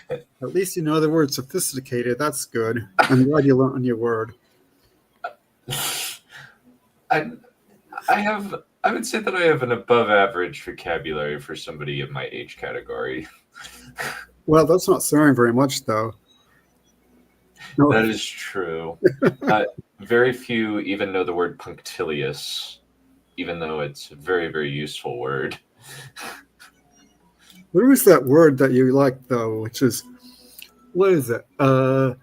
Well, at least you know the word sophisticated. That's good. I'm glad you learned a new word. I would say that I have an above average vocabulary for somebody in my age category. Well, that's not saying very much, though. No. That is true. Very few even know the word punctilious, even though it's a very, very useful word. There is that word that you like, though, which is, what is it? What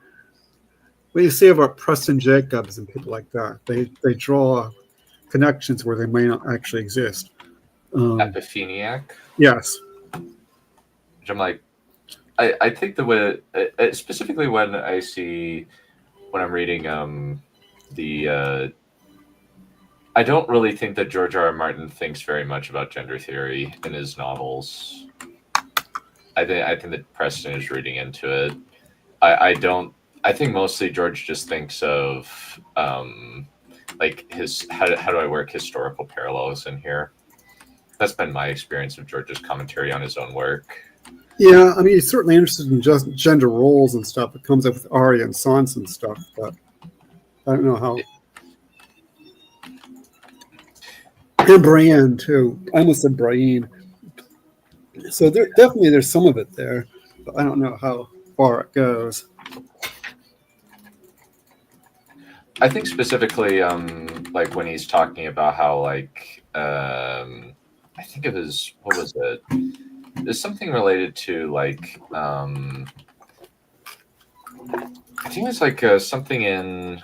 do you say about Preston Jacobs and people like that? They draw connections where they may not actually exist. Epiphaniac? Yes. Which I'm like, I think the way, specifically when I'm reading I don't really think that George R. R. Martin thinks very much about gender theory in his novels. I think that Preston is reading into it. I think mostly George just thinks of like how do I work historical parallels in here. That's been my experience of George's commentary on his own work. Yeah, I mean, he's certainly interested in just gender roles and stuff. It comes up with Arya and Sansa and stuff, but I don't know how. And Brienne, too. I almost said Brienne. So there's some of it there, but I don't know how far it goes. I think specifically, like when he's talking about how, like, I think it was, what was it? There's something related to, like, I think it's like something in,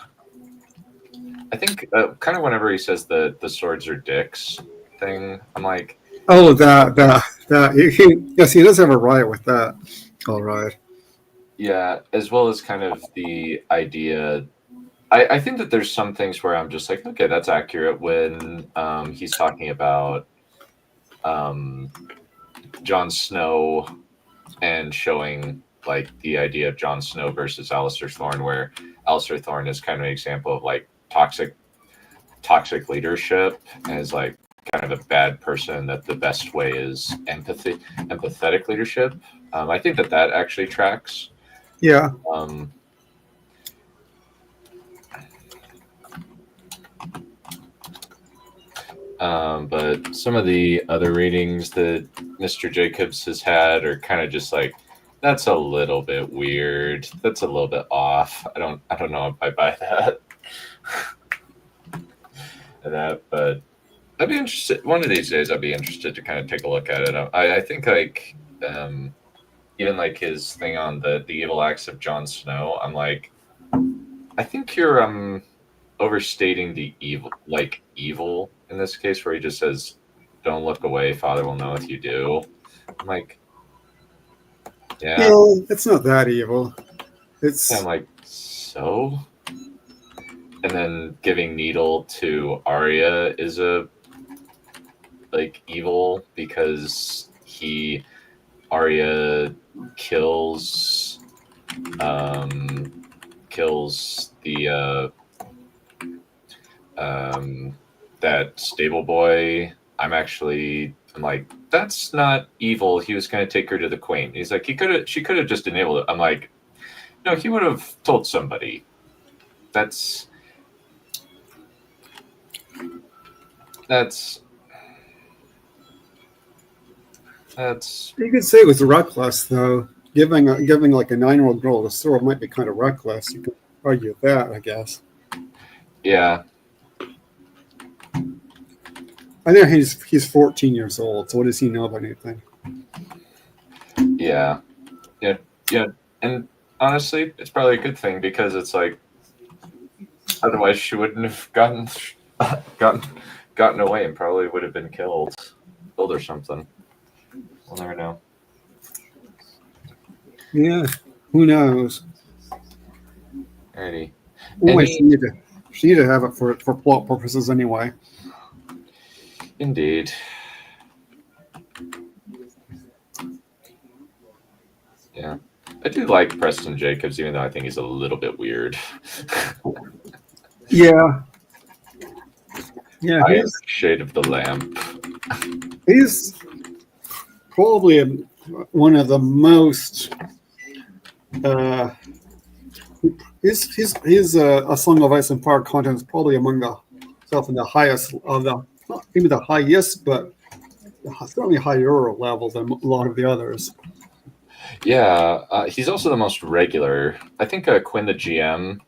I think kind of whenever he says the swords are dicks thing, I'm like, oh, that. Yes, he does have a riot with that. All right. Yeah, as well as kind of the idea. I think that there's some things where I'm just like, okay, that's accurate when he's talking about Jon Snow and showing like the idea of Jon Snow versus Alistair Thorne, where Alistair Thorne is kind of an example of like toxic leadership and is like kind of a bad person, that the best way is empathetic leadership. I think that actually tracks. Yeah. But some of the other readings that Mr. Jacobs has had are kind of just like, that's a little bit weird. That's a little bit off. I don't know if I buy that. But I'd be interested. One of these days, I'd be interested to kind of take a look at it. I think like even like his thing on the evil acts of Jon Snow. I'm like, I think you're overstating the evil in this case, where he just says, "Don't look away, Father will know if you do." I'm like, yeah, it's not that evil. I'm like, so. And then giving Needle to Arya is a like evil because Arya kills the that stable boy. I'm like, that's not evil. He was going to take her to the Queen. He's like, she could have just enabled it. I'm like, no, he would have told somebody. That's You could say it was reckless, though. Giving like a 9-year-old girl a sword might be kind of reckless. You could argue that, I guess. Yeah. I think he's 14 years old, so what does he know about anything? Yeah. And honestly, it's probably a good thing, because it's like, otherwise she wouldn't have gotten away and probably would have been killed or something. We'll never know. Yeah, who knows? Alrighty. Anyway, she need to have it for plot purposes anyway. Indeed. Yeah. I do like Preston Jacobs, even though I think he's a little bit weird. Yeah. Yeah. I am the shade of the lamp. He's probably one of the most Uh, his A Song of Ice and Fire content is probably among the stuff in the highest of the not maybe the highest, but certainly higher level than a lot of the others. Yeah, he's also the most regular. I think Quinn the GM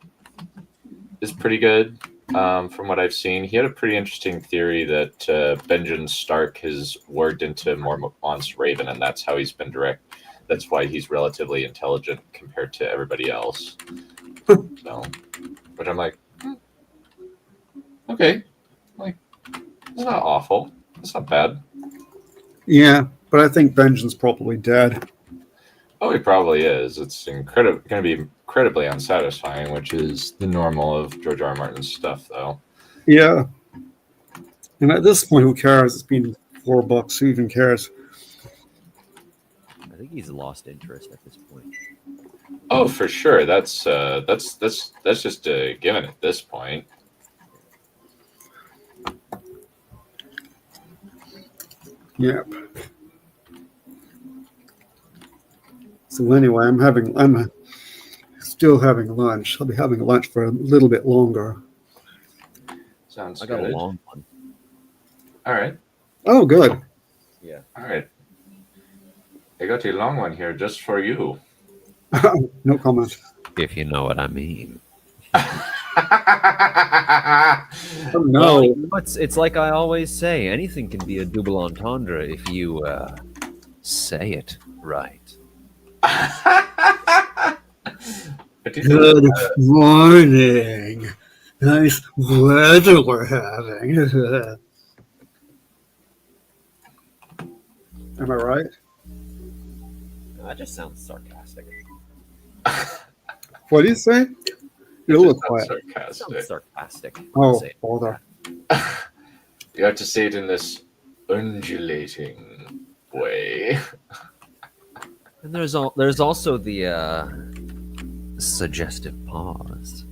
is pretty good. From what I've seen, he had a pretty interesting theory that Benjamin Stark has worked into Mormont's Raven, and that's how he's been direct. That's why he's relatively intelligent compared to everybody else. So, but I'm like, okay, like it's not awful. It's not bad. Yeah, but I think Benjamin's probably dead. Oh, he probably is. It's going to be incredibly unsatisfying, which is the normal of George R. R. Martin's stuff, though. Yeah, and at this point, who cares? It's been $4. Who even cares? I think he's lost interest at this point. Oh, for sure. That's just a given at this point. Yep. So anyway, I'm still having lunch. I'll be having lunch for a little bit longer. Sounds I got good. a long one. All right. Oh, good. Yeah. All right. I got a long one here just for you. No comment. If you know what I mean. Oh, no. Well, you know, it's like I always say, anything can be a double entendre if you say it right. Good morning. Nice weather we're having. Am I right? That just sounds sarcastic. What do you say? You look quiet. That sounds sarcastic. Oh, Say it. bother. You have to say it in this undulating way. And there's also the suggestive pause.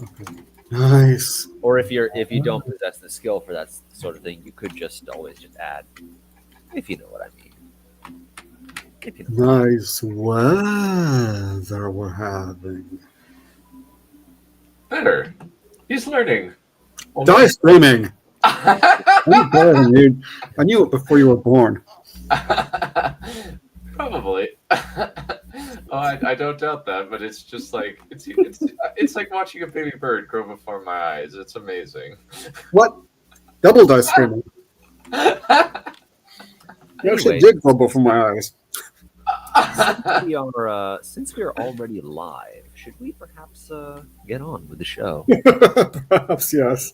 Okay. Nice. Or if you don't possess the skill for that sort of thing, you could just always just add, if you know what I mean. If you know. Nice weather we're having. Better. He's learning. Oh, Die screaming. I'm better than you. I knew it before you were born. Probably. I don't doubt that, but it's just like it's like watching a baby bird grow before my eyes. It's amazing. What? Double die screaming. You actually Anyway. did grow before my eyes. Since we are already live, should we perhaps get on with the show? Perhaps, yes.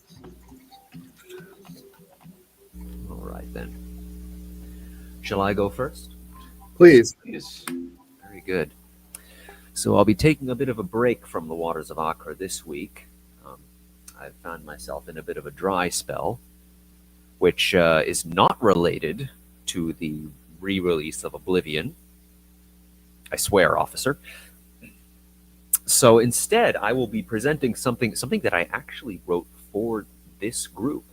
All right then. Shall I go first? Please. Please. Very good. So I'll be taking a bit of a break from the waters of Accra this week. I've found myself in a bit of a dry spell, which is not related to the re-release of Oblivion. I swear, officer. So instead, I will be presenting something that I actually wrote for this group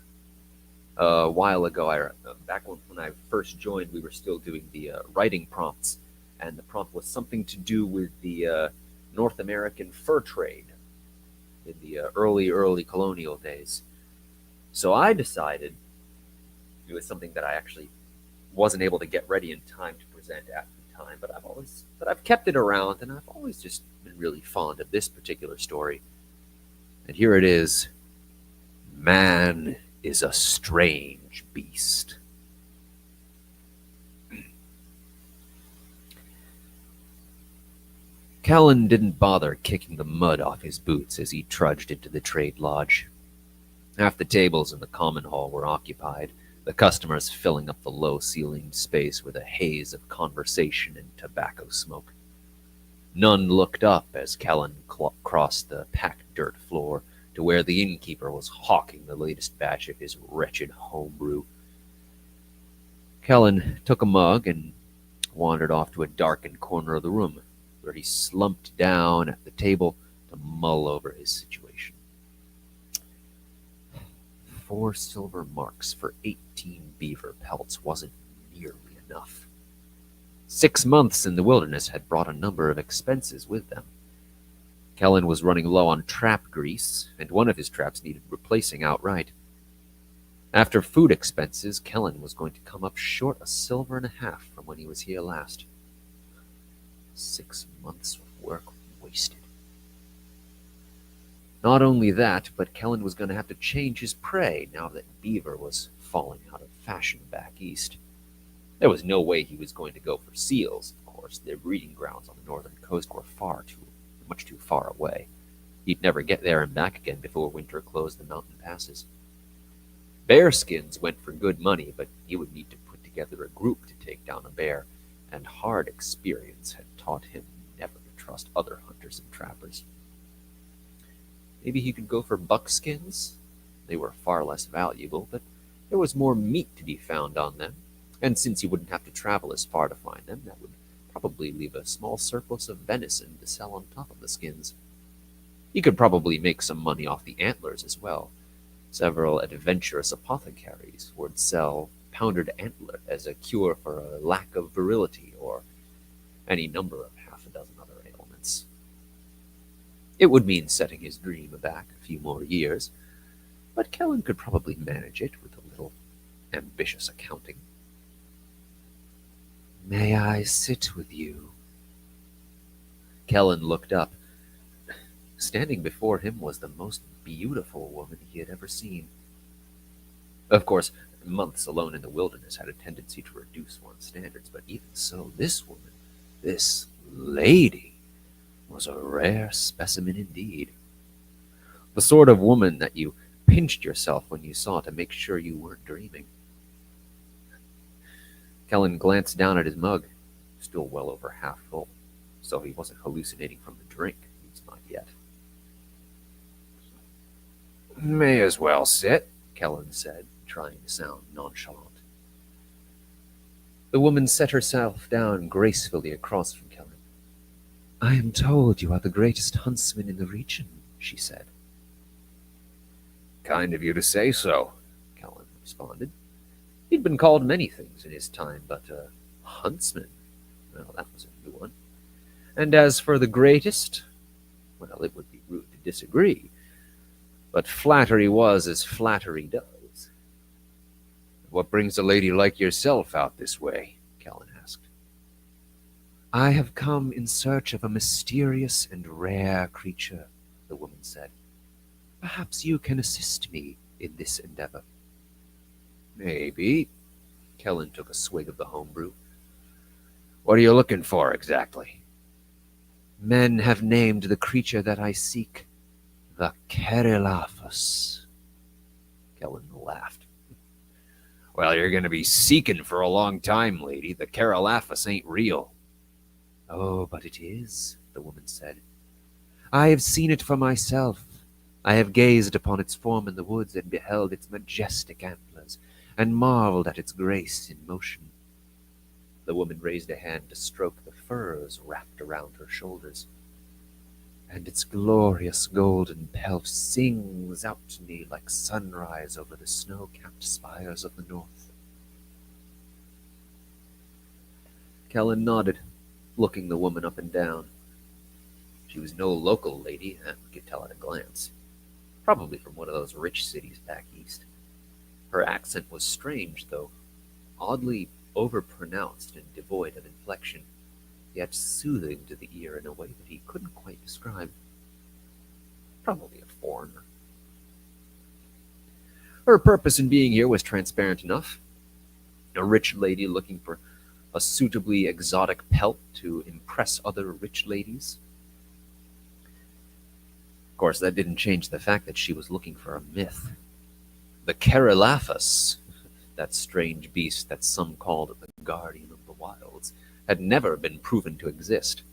a while ago. Back when I first joined, we were still doing the writing prompts, and the prompt was something to do with the North American fur trade in the early colonial days. So I decided it was something that I actually wasn't able to get ready in time to present at the time, but I've kept it around, and I've always just been really fond of this particular story. And here it is. Man is a strange beast. Callan didn't bother kicking the mud off his boots as he trudged into the trade lodge. Half the tables in the common hall were occupied, the customers filling up the low-ceilinged space with a haze of conversation and tobacco smoke. None looked up as Callan crossed the packed dirt floor to where the innkeeper was hawking the latest batch of his wretched homebrew. Callan took a mug and wandered off to a darkened corner of the room, where he slumped down at the table to mull over his situation. 4 silver marks for 18 beaver pelts wasn't nearly enough. 6 months in the wilderness had brought a number of expenses with them. Kellen was running low on trap grease, and one of his traps needed replacing outright. After food expenses, Kellen was going to come up short $1.50 from when he was here last. 6 months of work wasted. Not only that, but Kellen was going to have to change his prey now that beaver was falling out of fashion back east. There was no way he was going to go for seals, of course. Their breeding grounds on the northern coast were much too far away. He'd never get there and back again before winter closed the mountain passes. Bear skins went for good money, but he would need to put together a group to take down a bear, and hard experience had taught him never to trust other hunters and trappers. Maybe he could go for buckskins. They were far less valuable, but there was more meat to be found on them, and since he wouldn't have to travel as far to find them, that would probably leave a small surplus of venison to sell on top of the skins. He could probably make some money off the antlers as well. Several adventurous apothecaries would sell pounded antler as a cure for a lack of virility or any number of half a dozen other ailments. It would mean setting his dream back a few more years, but Kellen could probably manage it with a little ambitious accounting. "May I sit with you?" Kellen looked up. Standing before him was the most beautiful woman he had ever seen. Of course, months alone in the wilderness had a tendency to reduce one's standards, but even so, this woman, this lady, was a rare specimen indeed. The sort of woman that you pinched yourself when you saw to make sure you weren't dreaming. Kellen glanced down at his mug, still well over half full, so he wasn't hallucinating from the drink, at least not yet. "May as well sit," Kellen said, trying to sound nonchalant. The woman set herself down gracefully across from Kellen. "I am told you are the greatest huntsman in the region," she said. "Kind of you to say so," Kellen responded. He'd been called many things in his time, but huntsman, well, that was a new one. And as for the greatest, well, it would be rude to disagree. But flattery was as flattery does. "What brings a lady like yourself out this way?" Kellen asked. "I have come in search of a mysterious and rare creature," the woman said. "Perhaps you can assist me in this endeavor." "Maybe." Kellen took a swig of the homebrew. "What are you looking for exactly?" "Men have named the creature that I seek the Kerelaphus." Kellen laughed. "Well, you're going to be seeking for a long time, lady. The Kerelaphus ain't real." "Oh, but it is," the woman said. "I have seen it for myself. I have gazed upon its form in the woods and beheld its majestic antlers, and marveled at its grace in motion." The woman raised a hand to stroke the furs wrapped around her shoulders. "And its glorious golden pelt sings out to me like sunrise over the snow-capped spires of the north." Kellen nodded, looking the woman up and down. She was no local lady, and we could tell at a glance. Probably from one of those rich cities back east. Her accent was strange, though, oddly overpronounced and devoid of inflection, yet soothing to the ear in a way that he couldn't quite describe. Probably a foreigner. Her purpose in being here was transparent enough. A rich lady looking for a suitably exotic pelt to impress other rich ladies. Of course, that didn't change the fact that she was looking for a myth. The Kerelaphus, that strange beast that some called the guardian of the wilds, had never been proven to exist.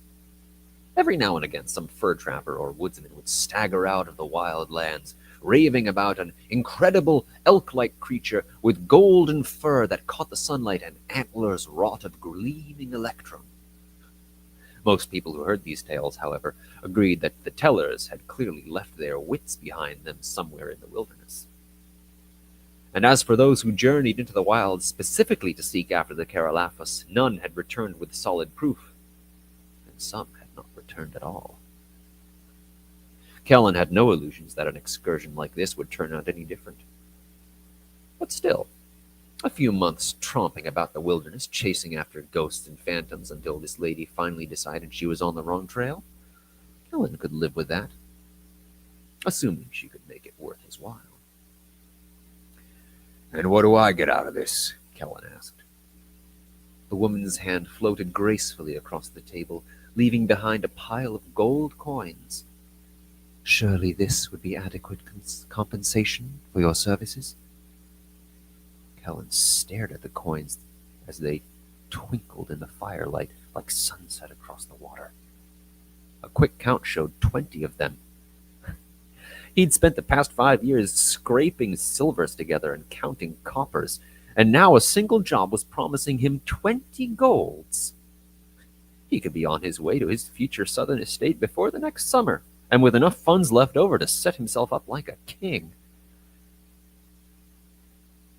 Every now and again, some fur trapper or woodsman would stagger out of the wild lands, raving about an incredible elk-like creature with golden fur that caught the sunlight and antlers wrought of gleaming electrum. Most people who heard these tales, however, agreed that the tellers had clearly left their wits behind them somewhere in the wilderness. And as for those who journeyed into the wilds specifically to seek after the Caralaphus, none had returned with solid proof, and some had not returned at all. Kellen had no illusions that an excursion like this would turn out any different. But still, a few months tromping about the wilderness, chasing after ghosts and phantoms until this lady finally decided she was on the wrong trail, Kellen could live with that, assuming she could make it worth his while. "And what do I get out of this?" Kellen asked. The woman's hand floated gracefully across the table, leaving behind a pile of gold coins. "Surely this would be adequate compensation for your services?" Kellen stared at the coins as they twinkled in the firelight like sunset across the water. A quick count showed 20 of them. He'd spent the past 5 years scraping silvers together and counting coppers, and now a single job was promising him 20 golds. He could be on his way to his future southern estate before the next summer, and with enough funds left over to set himself up like a king.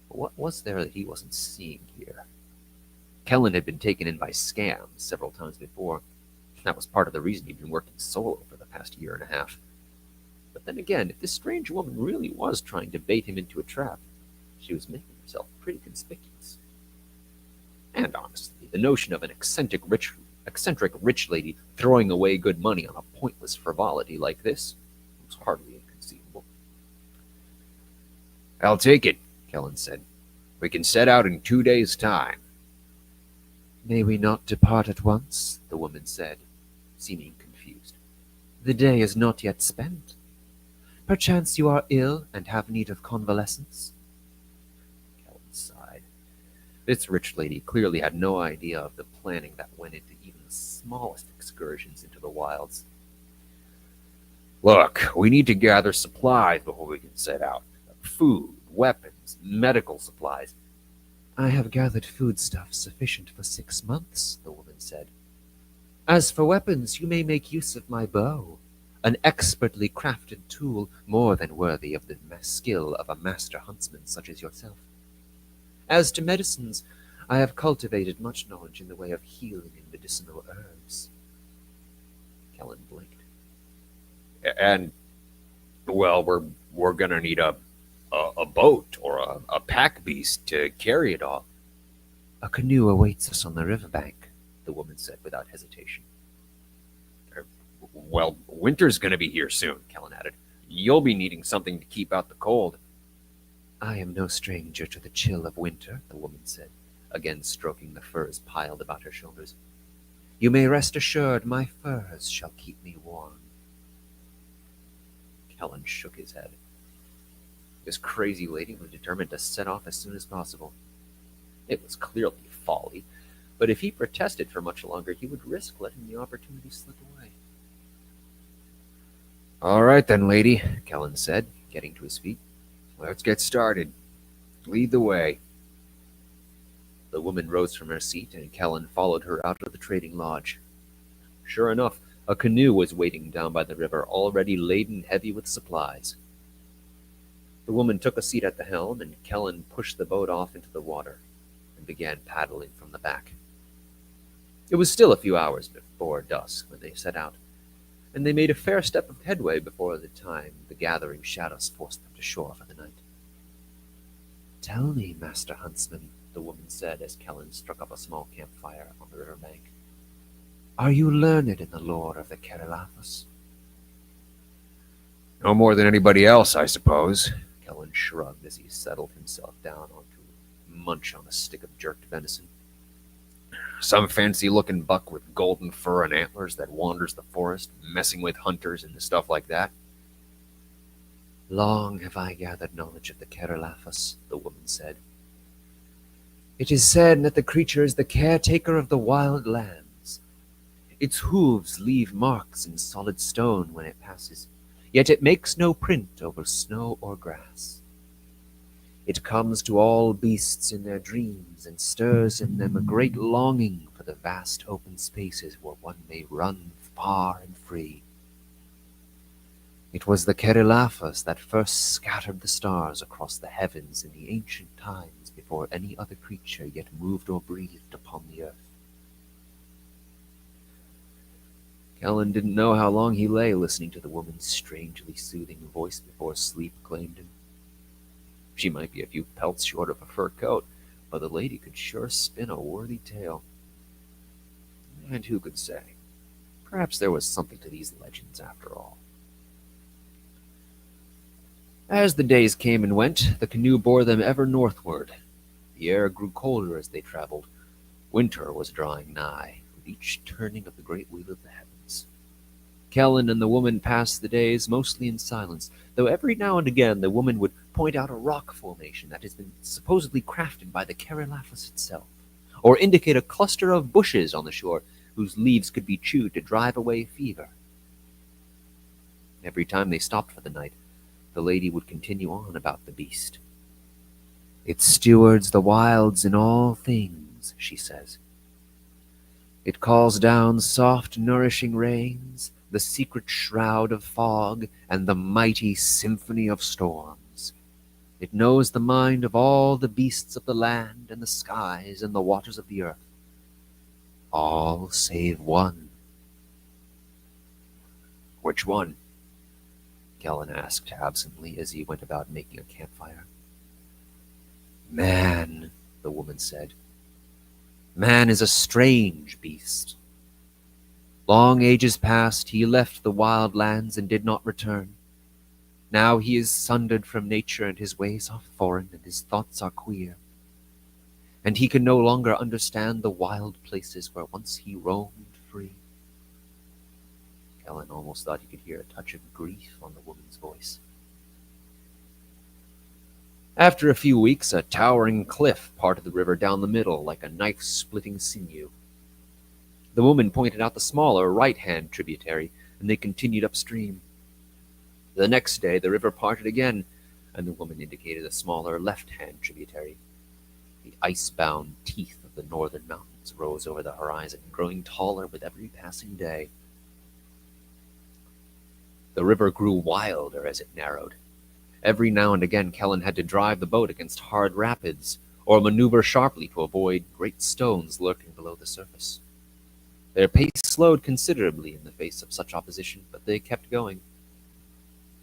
But what was there that he wasn't seeing here? Kellen had been taken in by scams several times before. That was part of the reason he'd been working solo for the past year and a half. But then again, if this strange woman really was trying to bait him into a trap, she was making herself pretty conspicuous. And honestly, the notion of an eccentric rich lady throwing away good money on a pointless frivolity like this was hardly inconceivable. "I'll take it," Kellen said. "We can set out in 2 days' time." "May we not depart at once?" the woman said, seeming confused. "The day is not yet spent. Perchance you are ill and have need of convalescence?" Kellen sighed. This rich lady clearly had no idea of the planning that went into even the smallest excursions into the wilds. "Look, we need to gather supplies before we can set out. Food, weapons, medical supplies." "I have gathered foodstuffs sufficient for 6 months," the woman said. "As for weapons, you may make use of my bow, an expertly crafted tool more than worthy of the skill of a master huntsman such as yourself. As to medicines, I have cultivated much knowledge in the way of healing and medicinal herbs." Kellen blinked. "And, well, we're gonna need a boat or a pack beast to carry it all." "A canoe awaits us on the riverbank," the woman said without hesitation. "Well, winter's going to be here soon," Kellen added. "You'll be needing something to keep out the cold." "I am no stranger to the chill of winter," the woman said, again stroking the furs piled about her shoulders. "You may rest assured my furs shall keep me warm." Kellen shook his head. This crazy lady was determined to set off as soon as possible. It was clearly folly, but if he protested for much longer, he would risk letting the opportunity slip away. "All right then, lady," Kellen said, getting to his feet. "Let's get started. Lead the way." The woman rose from her seat, and Kellen followed her out of the trading lodge. Sure enough, a canoe was waiting down by the river, already laden heavy with supplies. The woman took a seat at the helm, and Kellen pushed the boat off into the water and began paddling from the back. It was still a few hours before dusk when they set out, and they made a fair step of headway before the time the gathering shadows forced them to shore for the night. "Tell me, Master Huntsman," the woman said as Kellen struck up a small campfire on the river bank, "are you learned in the lore of the Caralaphus?" "No more than anybody else, I suppose," Kellen shrugged as he settled himself down onto munch on a stick of jerked venison. "Some fancy-looking buck with golden fur and antlers that wanders the forest, messing with hunters and stuff like that." "Long have I gathered knowledge of the Caralaphus," the woman said. "It is said that the creature is the caretaker of the wild lands. Its hooves leave marks in solid stone when it passes, yet it makes no print over snow or grass. It comes to all beasts in their dreams and stirs in them a great longing for the vast open spaces where one may run far and free. It was the Kerelafas that first scattered the stars across the heavens in the ancient times before any other creature yet moved or breathed upon the earth. Kellen didn't know how long he lay listening to the woman's strangely soothing voice before sleep claimed him. She might be a few pelts short of a fur coat, but the lady could sure spin a worthy tale. And who could say? Perhaps there was something to these legends after all. As the days came and went, the canoe bore them ever northward. The air grew colder as they traveled. Winter was drawing nigh, with each turning of the great wheel of the heavens. Kellen and the woman passed the days mostly in silence, though every now and again the woman would point out a rock formation that has been supposedly crafted by the Kerelafas itself, or indicate a cluster of bushes on the shore whose leaves could be chewed to drive away fever. Every time they stopped for the night, the lady would continue on about the beast. It stewards the wilds in all things, she says. It calls down soft, nourishing rains, the secret shroud of fog, and the mighty symphony of storms. It knows the mind of all the beasts of the land and the skies and the waters of the earth. All save one. Which one? Kellen asked absently as he went about making a campfire. Man, the woman said. Man is a strange beast. Long ages past, he left the wild lands and did not return. Now he is sundered from nature, and his ways are foreign, and his thoughts are queer. And he can no longer understand the wild places where once he roamed free. Kellen almost thought he could hear a touch of grief on the woman's voice. After a few weeks, a towering cliff parted the river down the middle like a knife-splitting sinew. The woman pointed out the smaller right-hand tributary, and they continued upstream. The next day, the river parted again, and the woman indicated a smaller left-hand tributary. The ice-bound teeth of the northern mountains rose over the horizon, growing taller with every passing day. The river grew wilder as it narrowed. Every now and again, Kellen had to drive the boat against hard rapids, or maneuver sharply to avoid great stones lurking below the surface. Their pace slowed considerably in the face of such opposition, but they kept going.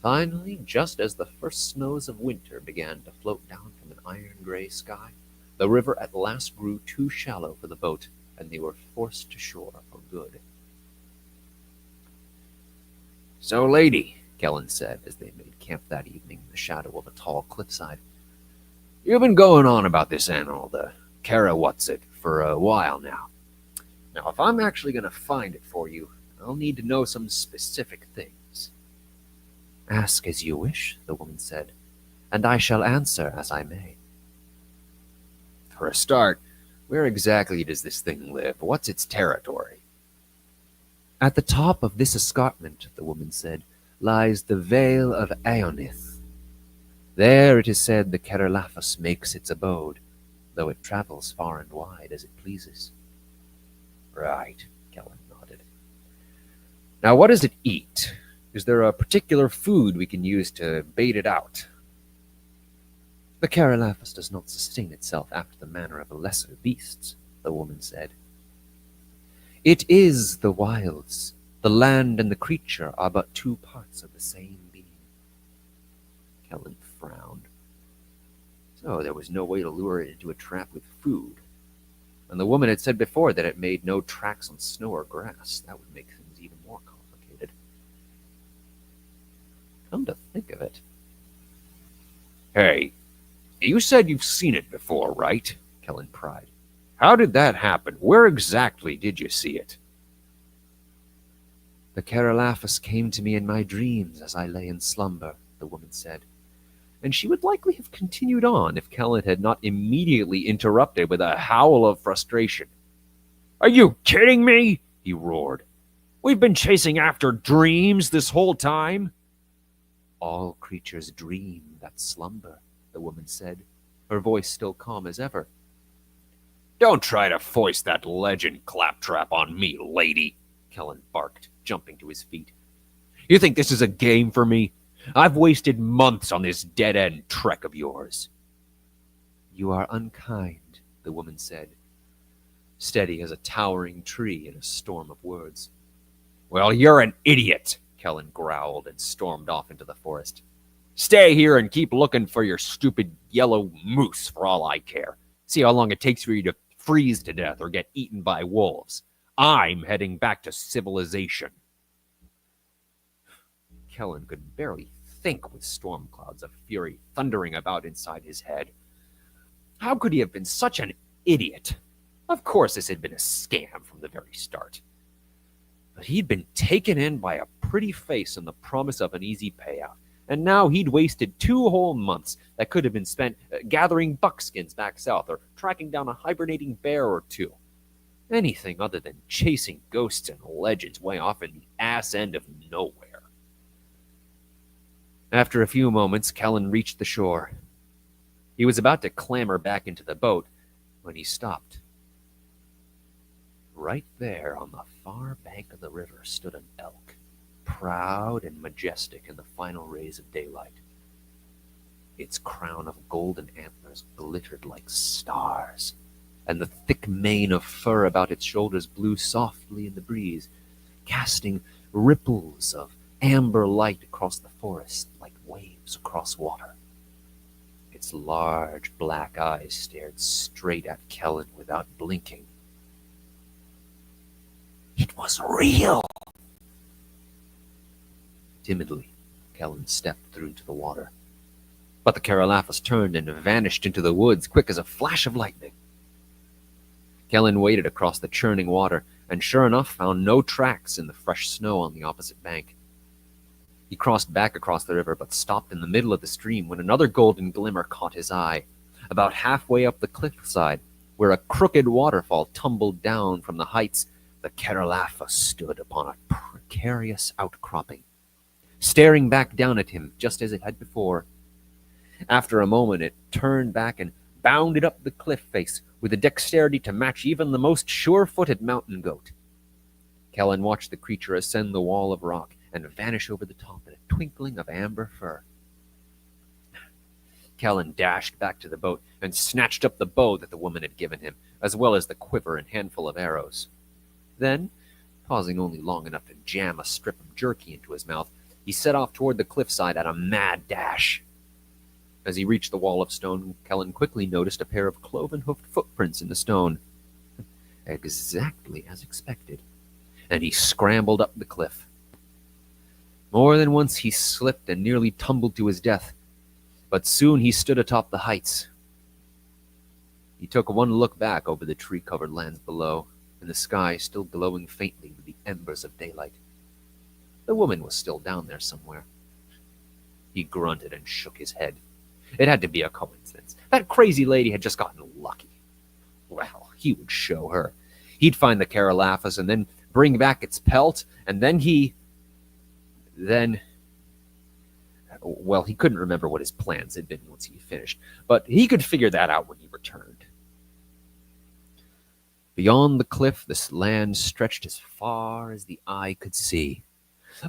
Finally, just as the first snows of winter began to float down from an iron-gray sky, the river at last grew too shallow for the boat, and they were forced to shore for good. "So, lady," Kellen said as they made camp that evening in the shadow of a tall cliffside, "you've been going on about this animal, the Kara-what's-it, for a while now. Now, if I'm actually going to find it for you, I'll need to know some specific things." "Ask as you wish," the woman said, "and I shall answer as I may." "For a start, where exactly does this thing live? What's its territory?" "At the top of this escarpment," the woman said, "lies the Vale of Aonith. There it is said the Kerelafas makes its abode, though it travels far and wide as it pleases." "Right," Kellen nodded. "Now, what does it eat? Is there a particular food we can use to bait it out?" "The Kerelafas does not sustain itself after the manner of the lesser beasts," the woman said. "It is the wilds. The land and the creature are but two parts of the same being." Kellen frowned. So there was no way to lure it into a trap with food. And the woman had said before that it made no tracks on snow or grass. That would make things even more complicated. Come to think of it. "Hey, you said you've seen it before, right?" Kellen pried. "How did that happen? Where exactly did you see it?" "The Kerelafas came to me in my dreams as I lay in slumber," the woman said. And she would likely have continued on if Kellen had not immediately interrupted with a howl of frustration. "Are you kidding me?" he roared. "We've been chasing after dreams this whole time." "All creatures dream that slumber," the woman said, her voice still calm as ever. "Don't try to foist that legend claptrap on me, lady," Kellen barked, jumping to his feet. You think this is a game for me? I've wasted months on this dead-end trek of yours." "You are unkind," the woman said, steady as a towering tree in a storm of words. "Well, you're an idiot," Kellen growled and stormed off into the forest. "Stay here and keep looking for your stupid yellow moose for all I care. See how long it takes for you to freeze to death or get eaten by wolves. I'm heading back to civilization." Kellen could barely think with storm clouds of fury thundering about inside his head. How could he have been such an idiot? Of course this had been a scam from the very start. But he'd been taken in by a pretty face and the promise of an easy payout. And now he'd wasted 2 whole months that could have been spent gathering buckskins back south or tracking down a hibernating bear or two. Anything other than chasing ghosts and legends way off in the ass end of nowhere. After a few moments, Kellen reached the shore. He was about to clamber back into the boat when he stopped. Right there on the far bank of the river stood an elk, proud and majestic in the final rays of daylight. Its crown of golden antlers glittered like stars, and the thick mane of fur about its shoulders blew softly in the breeze, casting ripples of amber light across the forest like waves across water. Its large black eyes stared straight at Kellen without blinking. It was real! Timidly, Kellen stepped through to the water. But the Caralaphus turned and vanished into the woods quick as a flash of lightning. Kellen waded across the churning water and sure enough found no tracks in the fresh snow on the opposite bank. He crossed back across the river but stopped in the middle of the stream when another golden glimmer caught his eye. About halfway up the cliffside, where a crooked waterfall tumbled down from the heights, the Caralaphus stood upon a precarious outcropping, staring back down at him just as it had before. After a moment, it turned back and bounded up the cliff face with a dexterity to match even the most sure-footed mountain goat. Kellen watched the creature ascend the wall of rock and vanish over the top in a twinkling of amber fur. Kellen dashed back to the boat and snatched up the bow that the woman had given him, as well as the quiver and handful of arrows. Then, pausing only long enough to jam a strip of jerky into his mouth, he set off toward the cliffside at a mad dash. As he reached the wall of stone, Kellen quickly noticed a pair of cloven-hoofed footprints in the stone. Exactly as expected, and he scrambled up the cliff. More than once he slipped and nearly tumbled to his death, but soon he stood atop the heights. He took one look back over the tree-covered lands below, and the sky still glowing faintly with the embers of daylight. The woman was still down there somewhere. He grunted and shook his head. It had to be a coincidence. That crazy lady had just gotten lucky. Well, he would show her. He'd find the Caralaphus and then bring back its pelt, and then well, he couldn't remember what his plans had been once he finished, but he could figure that out when he returned. Beyond the cliff, this land stretched as far as the eye could see.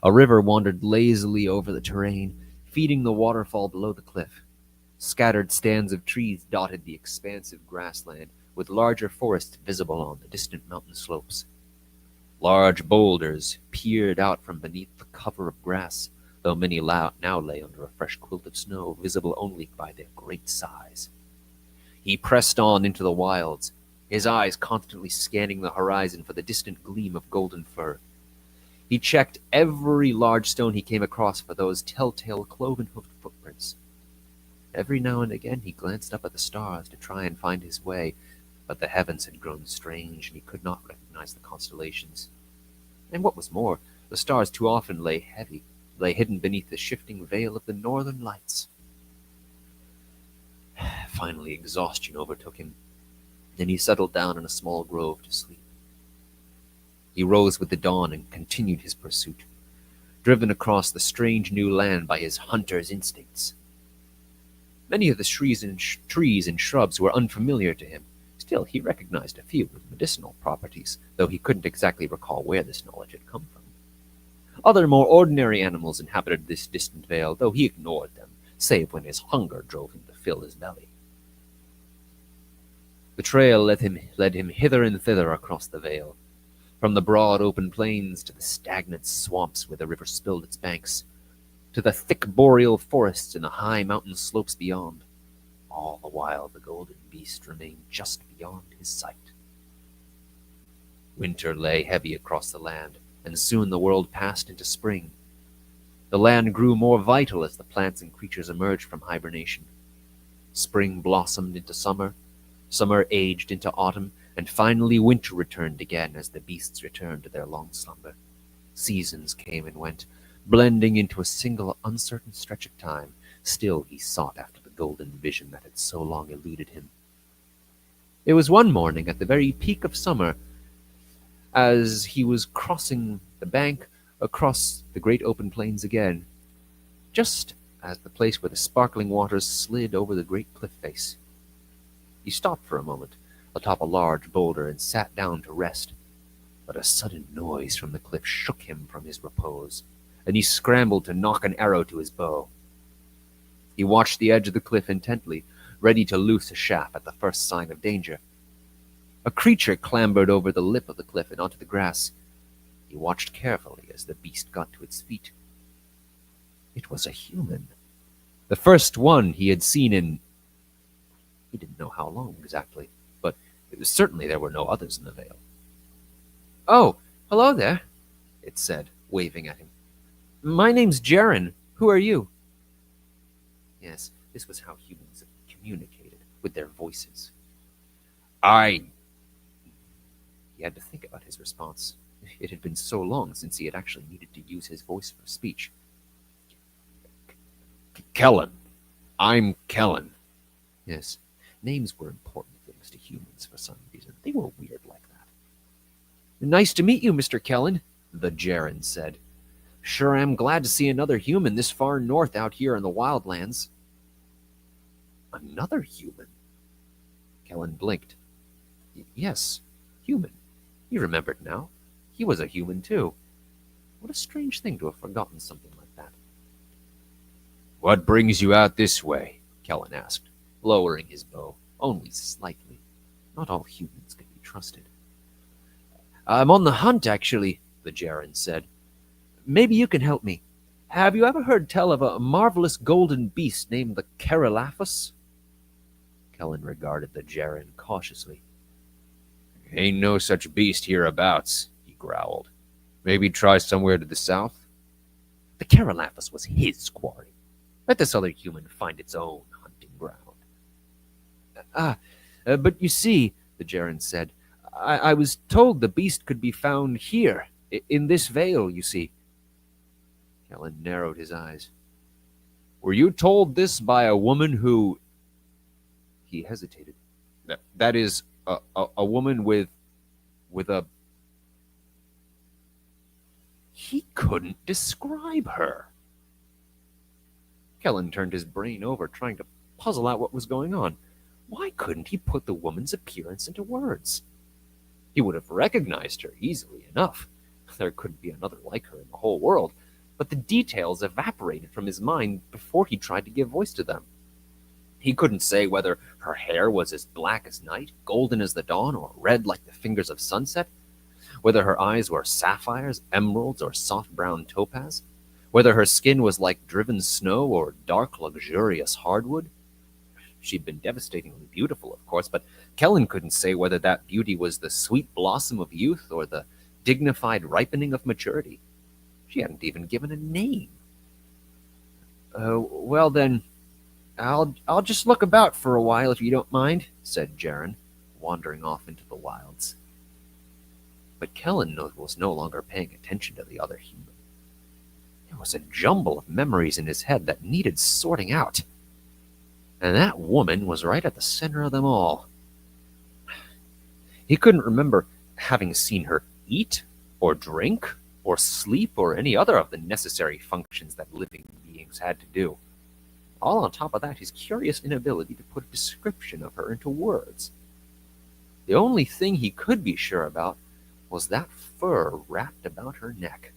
A river wandered lazily over the terrain, feeding the waterfall below the cliff. Scattered stands of trees dotted the expansive grassland, with larger forests visible on the distant mountain slopes. Large boulders peered out from beneath the cover of grass, though many now lay under a fresh quilt of snow, visible only by their great size. He pressed on into the wilds, his eyes constantly scanning the horizon for the distant gleam of golden fur. He checked every large stone he came across for those telltale cloven-hoofed footprints. Every now and again he glanced up at the stars to try and find his way, but the heavens had grown strange and he could not recognize the constellations. And what was more, the stars too often lay hidden beneath the shifting veil of the northern lights. Finally, exhaustion overtook him, and he settled down in a small grove to sleep. He rose with the dawn and continued his pursuit, driven across the strange new land by his hunter's instincts. Many of the trees and shrubs were unfamiliar to him. Still, he recognized a few with medicinal properties, though he couldn't exactly recall where this knowledge had come from. Other more ordinary animals inhabited this distant vale, though he ignored them, save when his hunger drove him to fill his belly. The trail led him hither and thither across the vale, from the broad open plains to the stagnant swamps where the river spilled its banks, to the thick boreal forests and the high mountain slopes beyond. All the while the golden beast remained just beyond his sight. Winter lay heavy across the land, and soon the world passed into spring. The land grew more vital as the plants and creatures emerged from hibernation. Spring blossomed into summer, summer aged into autumn, and finally winter returned again as the beasts returned to their long slumber. Seasons came and went, blending into a single uncertain stretch of time. Still he sought after the golden vision that had so long eluded him. It was one morning at the very peak of summer, as he was crossing the bank across the great open plains again, just as the place where the sparkling waters slid over the great cliff face. He stopped for a moment atop a large boulder and sat down to rest, but a sudden noise from the cliff shook him from his repose, and he scrambled to nock an arrow to his bow. He watched the edge of the cliff intently, ready to loose a shaft at the first sign of danger. A creature clambered over the lip of the cliff and onto the grass. He watched carefully as the beast got to its feet. It was a human. The first one he had seen in... He didn't know how long exactly, but certainly there were no others in the vale. "Oh, hello there," it said, waving at him. "My name's Jaren. Who are you?" Yes, this was how humans communicated, with their voices. He had to think about his response. It had been so long since he had actually needed to use his voice for speech. Kellen. I'm Kellen. Yes, names were important things to humans for some reason. They were weird like that. "Nice to meet you, Mr. Kellen," the Jaren said. "Sure am glad to see another human this far north out here in the wildlands." Another human? Kellen blinked. Yes, human. He remembered now. He was a human too. What a strange thing to have forgotten something like that. "What brings you out this way?" Kellen asked, lowering his bow, only slightly. Not all humans could be trusted. "I'm on the hunt, actually," the Jaren said. "Maybe you can help me. Have you ever heard tell of a marvelous golden beast named the Keralaphus?" Kellen regarded the Jaren cautiously. "Ain't no such beast hereabouts," he growled. "Maybe try somewhere to the south." The Keralaphus was his quarry. Let this other human find its own hunting ground. But you see," the Jaren said, I was told the beast could be found here, in this vale, you see." Kellen narrowed his eyes. "Were you told this by a woman who..." He hesitated. That is, a woman with a..." He couldn't describe her. Kellen turned his brain over, trying to puzzle out what was going on. Why couldn't he put the woman's appearance into words? He would have recognized her easily enough. There couldn't be another like her in the whole world, but the details evaporated from his mind before he tried to give voice to them. He couldn't say whether her hair was as black as night, golden as the dawn, or red like the fingers of sunset, whether her eyes were sapphires, emeralds, or soft brown topaz, whether her skin was like driven snow or dark, luxurious hardwood. She'd been devastatingly beautiful, of course, but Kellen couldn't say whether that beauty was the sweet blossom of youth or the dignified ripening of maturity. She hadn't even given a name. Well then, I'll just look about for a while if you don't mind," said Jaren, wandering off into the wilds. But Kellen was no longer paying attention to the other human. There was a jumble of memories in his head that needed sorting out. And that woman was right at the center of them all. He couldn't remember having seen her eat, or drink, or sleep, or any other of the necessary functions that living beings had to do. All on top of that, his curious inability to put a description of her into words. The only thing he could be sure about was that fur wrapped about her neck.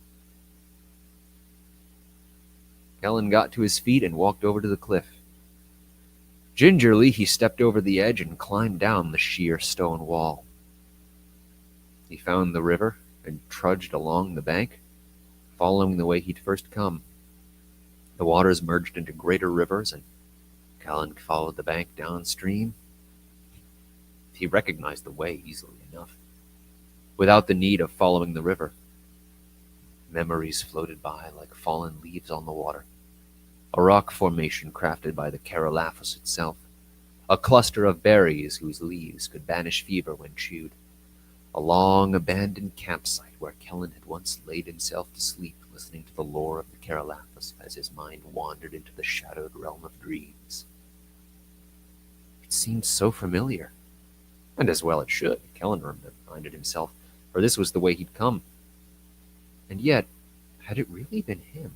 Kellen got to his feet and walked over to the cliff. Gingerly, he stepped over the edge and climbed down the sheer stone wall. He found the river and trudged along the bank, following the way he'd first come. The waters merged into greater rivers, and Kellen followed the bank downstream. He recognized the way easily enough, without the need of following the river. Memories floated by like fallen leaves on the water. A rock formation crafted by the Carolaphus itself, a cluster of berries whose leaves could banish fever when chewed, a long abandoned campsite where Kellen had once laid himself to sleep listening to the lore of the Carolaphus as his mind wandered into the shadowed realm of dreams. It seemed so familiar, and as well it should, Kellen reminded himself, for this was the way he'd come. And yet, had it really been him?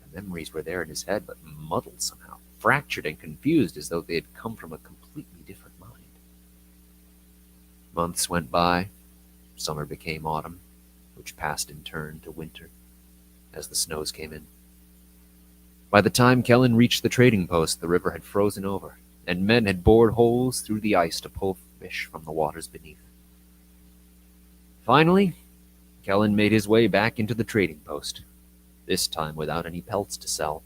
The memories were there in his head, but muddled somehow, fractured and confused as though they had come from a completely different mind. Months went by. Summer became autumn, which passed in turn to winter as the snows came in. By the time Kellen reached the trading post, the river had frozen over, and men had bored holes through the ice to pull fish from the waters beneath. Finally, Kellen made his way back into the trading post, this time without any pelts to sell.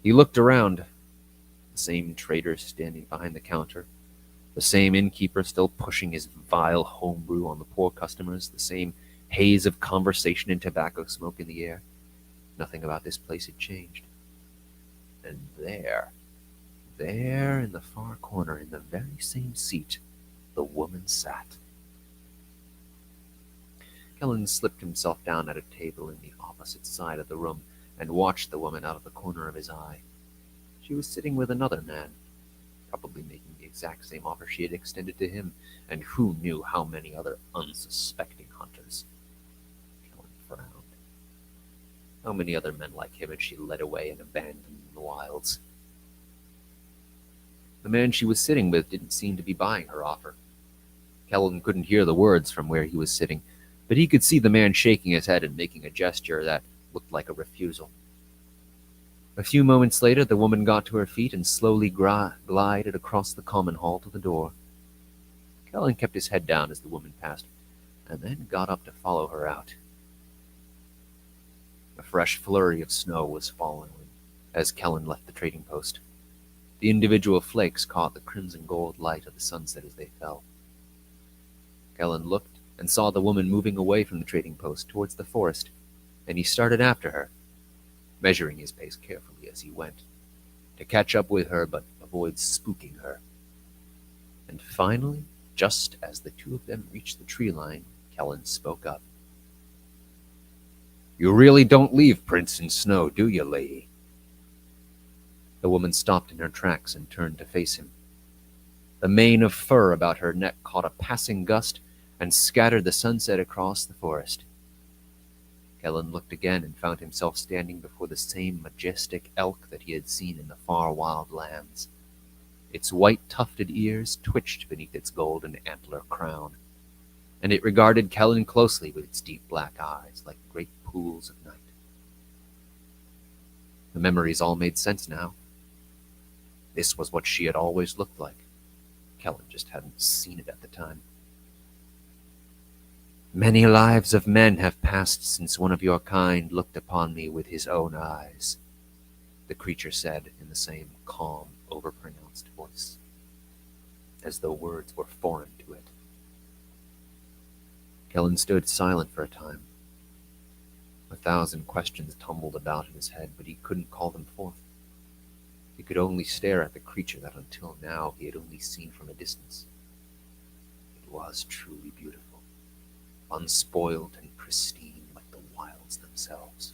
He looked around. The same trader standing behind the counter, the same innkeeper still pushing his vile homebrew on the poor customers, the same haze of conversation and tobacco smoke in the air. Nothing about this place had changed. And there in the far corner, in the very same seat, the woman sat. Kellen slipped himself down at a table in the opposite side of the room and watched the woman out of the corner of his eye. She was sitting with another man, probably making the exact same offer she had extended to him, and who knew how many other unsuspecting hunters. Kellen frowned. How many other men like him had she led away and abandoned in the wilds? The man she was sitting with didn't seem to be buying her offer. Kellen couldn't hear the words from where he was sitting, but he could see the man shaking his head and making a gesture that looked like a refusal. A few moments later, the woman got to her feet and slowly glided across the common hall to the door. Kellen kept his head down as the woman passed, and then got up to follow her out. A fresh flurry of snow was falling as Kellen left the trading post. The individual flakes caught the crimson-gold light of the sunset as they fell. Kellen looked and saw the woman moving away from the trading post towards the forest, and he started after her, measuring his pace carefully as he went, to catch up with her but avoid spooking her. And finally, just as the two of them reached the tree line, Kellen spoke up. "You really don't leave prints in snow, do you, lady?" The woman stopped in her tracks and turned to face him. The mane of fur about her neck caught a passing gust and scattered the sunset across the forest. Kellen looked again and found himself standing before the same majestic elk that he had seen in the far wild lands. Its white tufted ears twitched beneath its golden antler crown, and it regarded Kellen closely with its deep black eyes like great pools of night. The memories all made sense now. This was what she had always looked like. Kellen just hadn't seen it at the time. "Many lives of men have passed since one of your kind looked upon me with his own eyes," the creature said in the same calm, overpronounced voice, as though words were foreign to it. Kellen stood silent for a time. 1,000 questions tumbled about in his head, but he couldn't call them forth. He could only stare at the creature that until now he had only seen from a distance. It was truly beautiful, unspoiled and pristine like the wilds themselves.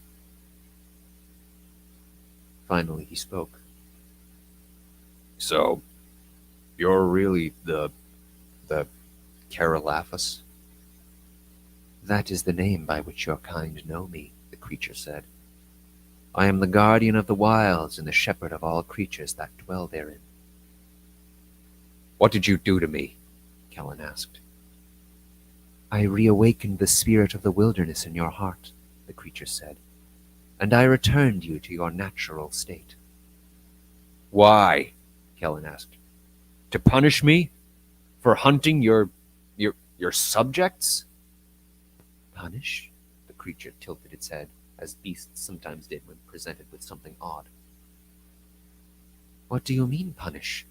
Finally he spoke. "So, you're really the Carolaphus?" "That is the name by which your kind know me," the creature said. "I am the guardian of the wilds and the shepherd of all creatures that dwell therein." "What did you do to me?" Kellen asked. "I reawakened the spirit of the wilderness in your heart," the creature said, and I returned you to your natural state. Why? Kellen asked. To punish me for hunting your subjects? Punish? The creature tilted its head, as beasts sometimes did when presented with something odd. What do you mean, punish?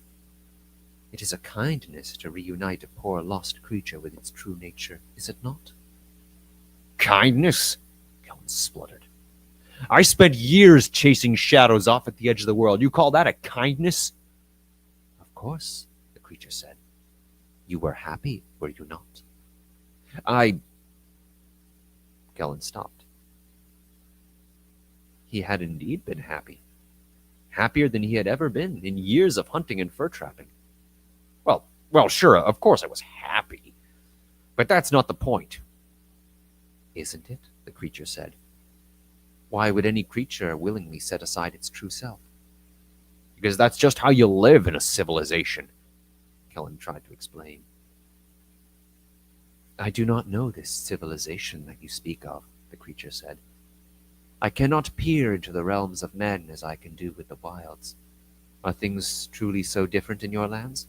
It is a kindness to reunite a poor lost creature with its true nature, is it not? Kindness? Kellen spluttered. I spent years chasing shadows off at the edge of the world. You call that a kindness? Of course, the creature said. You were happy, were you not? Kellen stopped. He had indeed been happy. Happier than he had ever been in years of hunting and fur trapping. Well, sure, of course I was happy. But that's not the point. Isn't it? The creature said. Why would any creature willingly set aside its true self? Because that's just how you live in a civilization, Kellen tried to explain. I do not know this civilization that you speak of, the creature said. I cannot peer into the realms of men as I can do with the wilds. Are things truly so different in your lands?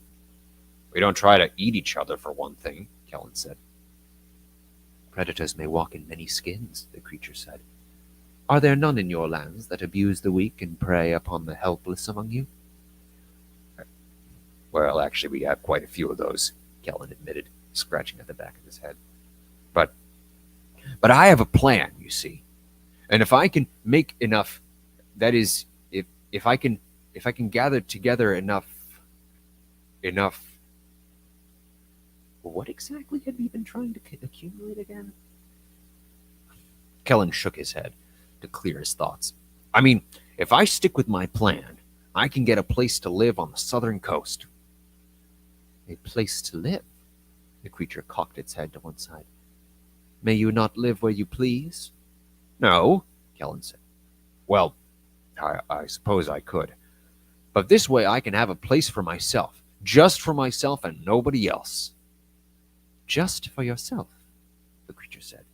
We don't try to eat each other, for one thing, Kellen said. Predators may walk in many skins, the creature said. Are there none in your lands that abuse the weak and prey upon the helpless among you? Well, actually, we have quite a few of those, Kellen admitted, scratching at the back of his head. But I have a plan, you see. And if I can make enough, that is, if I can gather together enough. What exactly had we been trying to accumulate again? Kellen shook his head to clear his thoughts. I mean, if I stick with my plan, I can get a place to live on the southern coast. A place to live? The creature cocked its head to one side. May you not live where you please? No, Kellen said. Well, I suppose I could. But this way I can have a place for myself, just for myself and nobody else. Just for yourself, the creature said.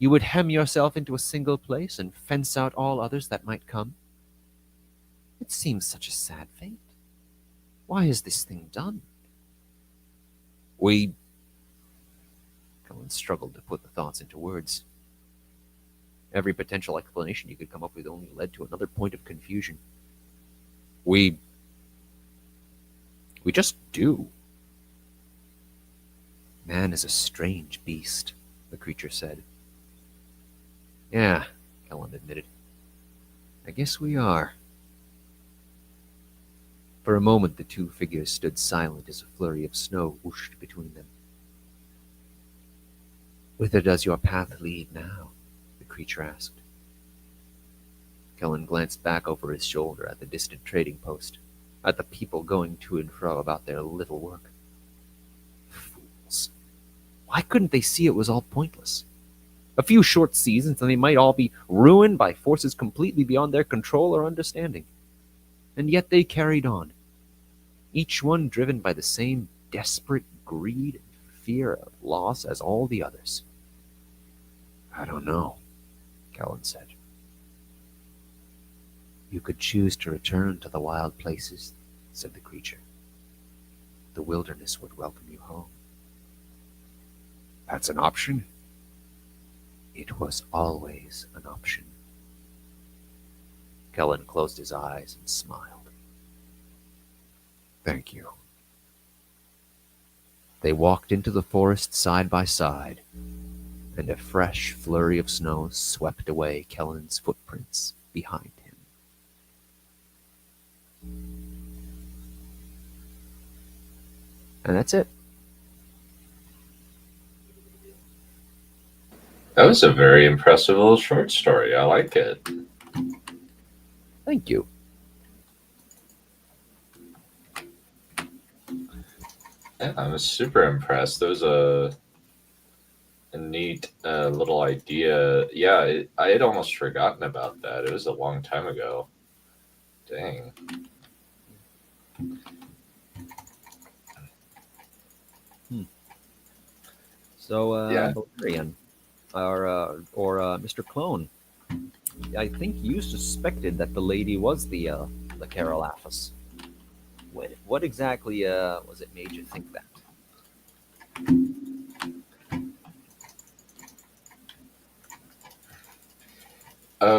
You would hem yourself into a single place and fence out all others that might come? It seems such a sad fate. Why is this thing done? Kellen struggled to put the thoughts into words. Every potential explanation you could come up with only led to another point of confusion. We just do. Man is a strange beast, the creature said. Yeah, Kellen admitted. I guess we are. For a moment the two figures stood silent as a flurry of snow whooshed between them. Whither does your path lead now? The creature asked. Kellen glanced back over his shoulder at the distant trading post, at the people going to and fro about their little work. Fools. Why couldn't they see it was all pointless? A few short seasons and they might all be ruined by forces completely beyond their control or understanding. And yet they carried on, each one driven by the same desperate greed and fear of loss as all the others. I don't know, Kellen said. You could choose to return to the wild places, said the creature. The wilderness would welcome you home. That's an option? It was always an option. Kellen closed his eyes and smiled. Thank you. They walked into the forest side by side, and a fresh flurry of snow swept away Kellen's footprints behind him. And that's it. That was a very impressive little short story. I like it. Thank you. Yeah, I was super impressed. There was a neat little idea. Yeah, I had almost forgotten about that. It was a long time ago. Dang. So, Yeah. Valerian, or Mr. Clone, I think you suspected that the lady was the Carolaphus. What exactly was it made you think that?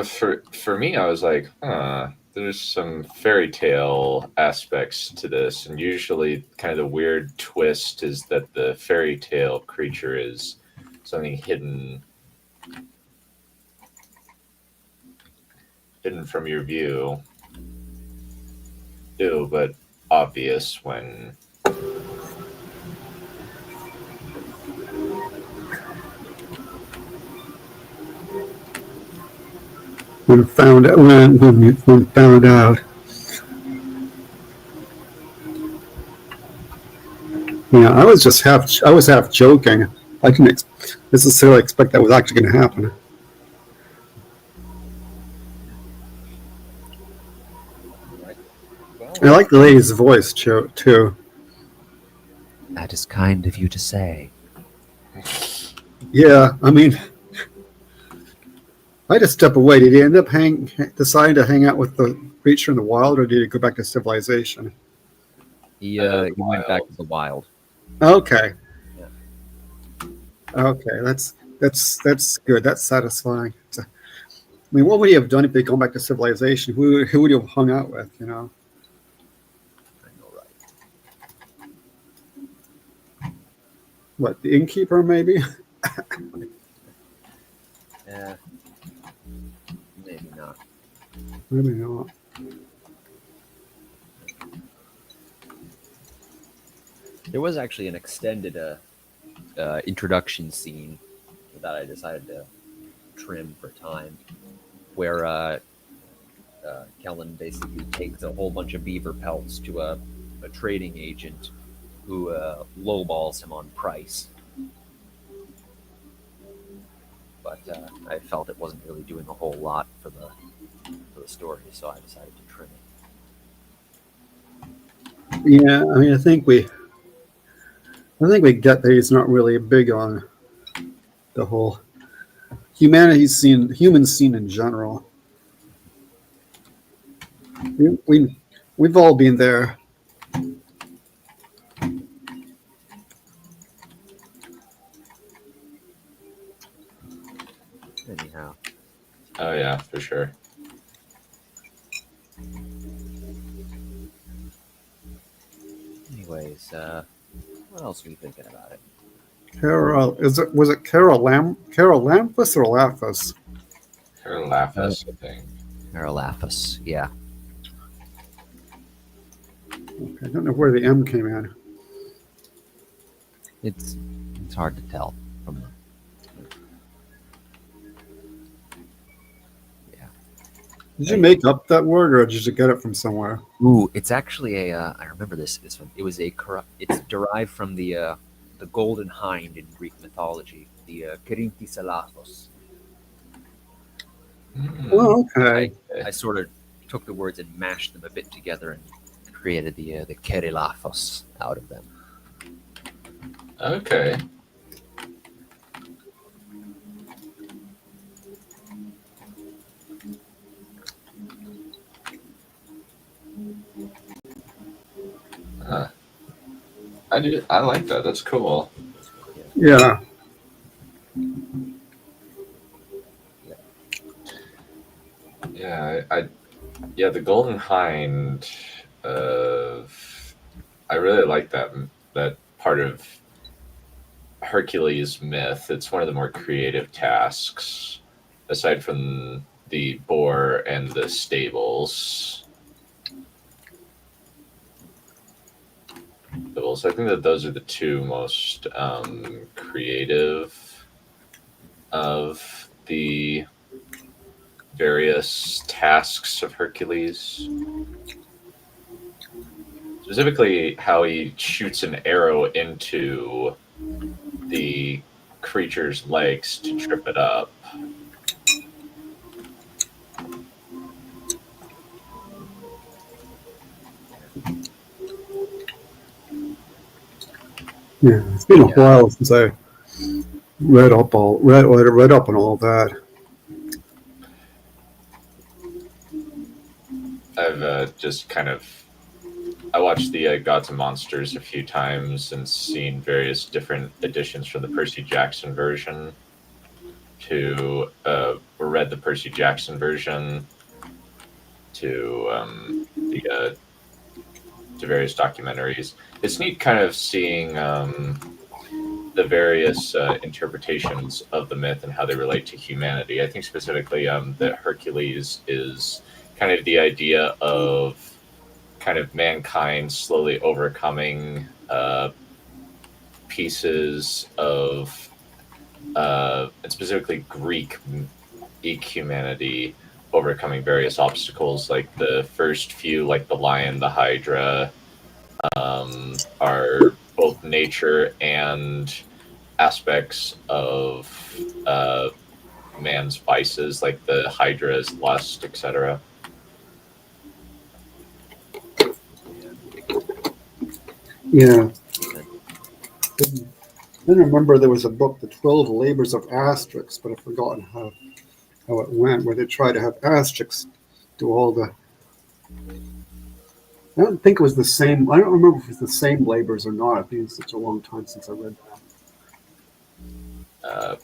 For me, I was like, huh. There's some fairy tale aspects to this, and usually, kind of the weird twist is that the fairy tale creature is something hidden from your view. Ew, but obvious when when found out. Yeah, I was half joking. I didn't necessarily expect that was actually going to happen. I like the lady's voice too. That is kind of you to say. Yeah, I mean, I had to step away. Did he end up deciding to hang out with the creature in the wild, or did he go back to civilization? He went back to the wild. Okay. Yeah. Okay, that's good. That's satisfying. I mean, what would he have done if they'd gone back to civilization? Who would he have hung out with? You know. I know, right? What, the innkeeper, maybe? Yeah. Maybe not. Maybe not. There was actually an extended introduction scene that I decided to trim for time, where Kellen basically takes a whole bunch of beaver pelts to a trading agent who lowballs him on price. But I felt it wasn't really doing a whole lot for the story, so I decided to trim it. Yeah, I mean, I think we get that he's not really big on the whole human scene in general. We've all been there. Anyhow. Oh yeah, for sure. Anyways, what else are you thinking about it? Was it Carolaphus or Laphus? Carolaphus, I think. Carolaphus, yeah. Okay, I don't know where the M came in. It's hard to tell from the. Yeah. Did you make up that word, or did you get it from somewhere? Ooh, it's actually I remember this one. It was it's derived from the golden hind in Greek mythology, the Kerinthisalaphos. Oh, okay. I sort of took the words and mashed them a bit together and created the Kerilaphos out of them. Okay. I like that. That's cool. Yeah. Yeah, yeah, the Golden Hind. I really like that part of Hercules myth. It's one of the more creative tasks, aside from the boar and the stables. So I think that those are the two most creative of the various tasks of Hercules. Specifically, how he shoots an arrow into the creature's legs to trip it up. Yeah, it's been a while since I read up on all that. I've just kind of I watched the Gods and Monsters a few times and seen various different editions from the Percy Jackson version to or read the Percy Jackson version to the to various documentaries. It's neat kind of seeing the various interpretations of the myth and how they relate to humanity. I think specifically that Hercules is kind of the idea of kind of mankind slowly overcoming pieces of, and specifically Greek humanity, overcoming various obstacles. Like the first few, like the lion, the hydra, are both nature and aspects of man's vices, like the Hydra's lust, etc. Yeah. I remember there was a book, The 12 Labors of Asterix, but I've forgotten how it went, where they tried to have Asterix do all the... I don't think it was the same. I don't remember if it was the same labors or not. It's been such a long time since I read that.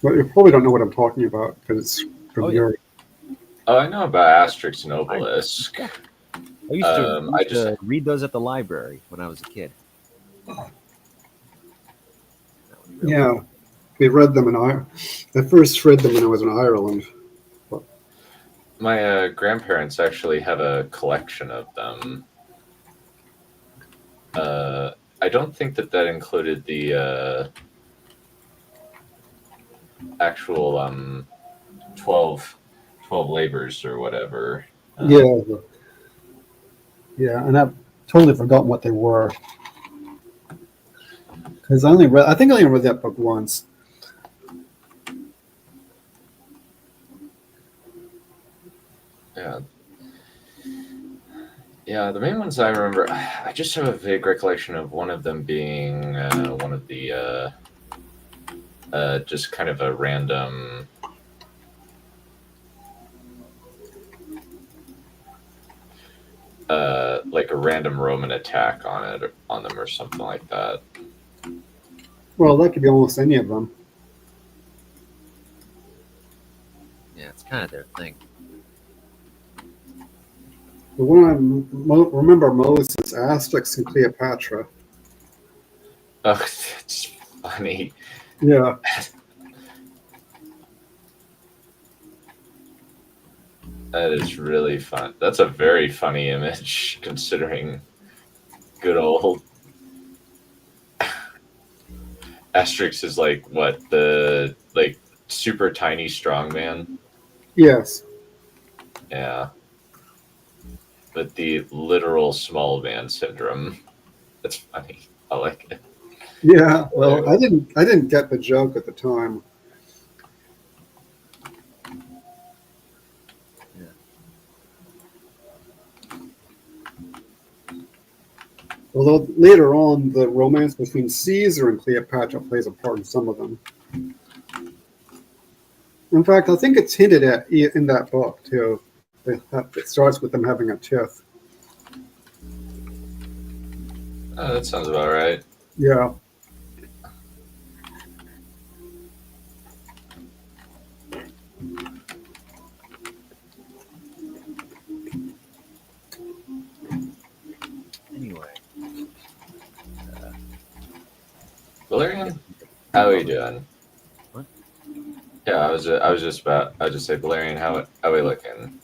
But you probably don't know what I'm talking about because it's from Europe. Oh, I know about Asterix and Obelisk. I used to read those at the library when I was a kid. Yeah, we read them in Ireland. I first read them when I was in Ireland. My grandparents actually have a collection of them. I don't think that included the actual 12 labors or whatever. Yeah, and I've totally forgotten what they were. Because I think I only read that book once. Yeah, the main ones I remember, I just have a vague recollection of one of them being one of the just kind of a random like a random Roman attack on them or something like that. Well, that could be almost any of them. Yeah, it's kind of their thing. The one I remember most is Asterix and Cleopatra. Oh, that's funny. Yeah. That is really fun. That's a very funny image, considering good old Asterix is like what, the like super tiny strongman? Yes. Yeah. But the literal small man syndrome. That's funny. I like it. Yeah. Well, I didn't get the joke at the time. Although later on, the romance between Caesar and Cleopatra plays a part in some of them. In fact, I think it's hinted at in that book, too. It starts with them having a tiff. That sounds about right. Yeah. Anyway. Valerian, how are you doing? What? Yeah, I was just say, Valerian, how are we looking?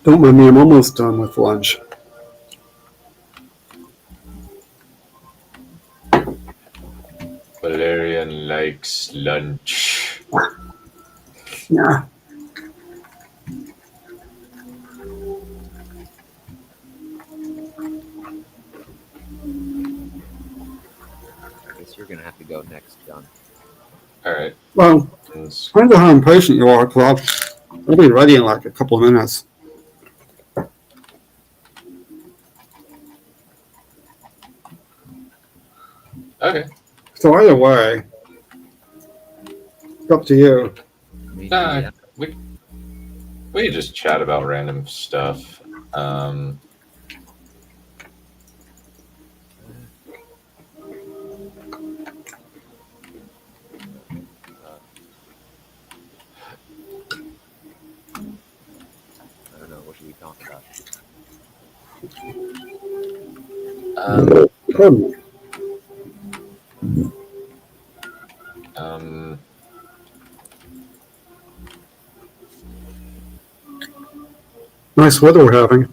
Don't mind me, I'm almost done with lunch. Valerian likes lunch. Yeah. I guess you're going to have to go next, John. All right. Well, depends on how impatient you are, Claude. I'll be ready in like a couple of minutes. Okay. So either way, it's up to you. I mean, Nah, yeah. we could just chat about random stuff. I don't know. What should we talk about? Pardon me. Um, Nice weather we're having.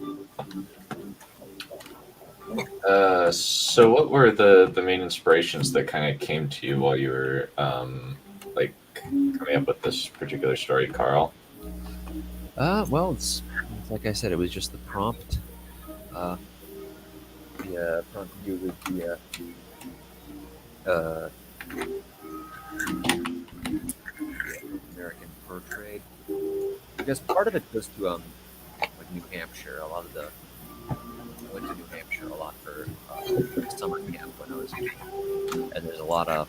so what were the main inspirations that kind of came to you while you were like coming up with this particular story, Carl? Well, it's like I said, it was just the prompt. The prompt to do with the American fur trade. Because part of it goes to like New Hampshire. A lot of the I went to New Hampshire a lot for summer camp when I was a kid, and there's a lot of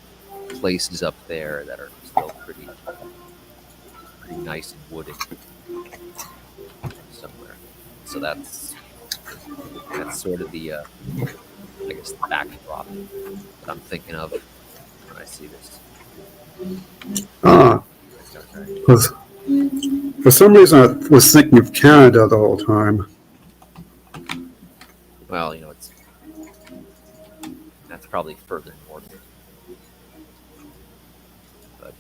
places up there that are still pretty nice and wooded somewhere. So that's sort of the I guess the backdrop that I'm thinking of when I see this. Ah, because for some reason I was thinking of Canada the whole time. Well, that's probably further north. But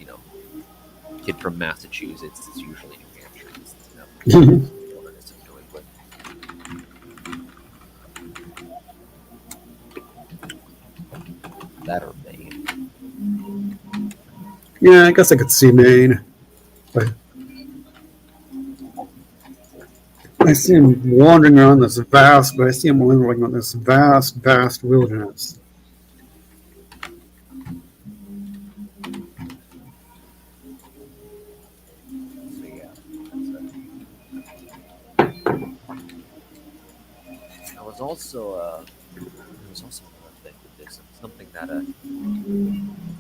kid from Massachusetts, it's usually New Hampshire. Wilderness of New England. That or Maine. Yeah, I guess I could see Maine. But I see him wandering around this vast, but I see him wandering on this vast, vast wilderness. So yeah, there was also another thing with this. Something that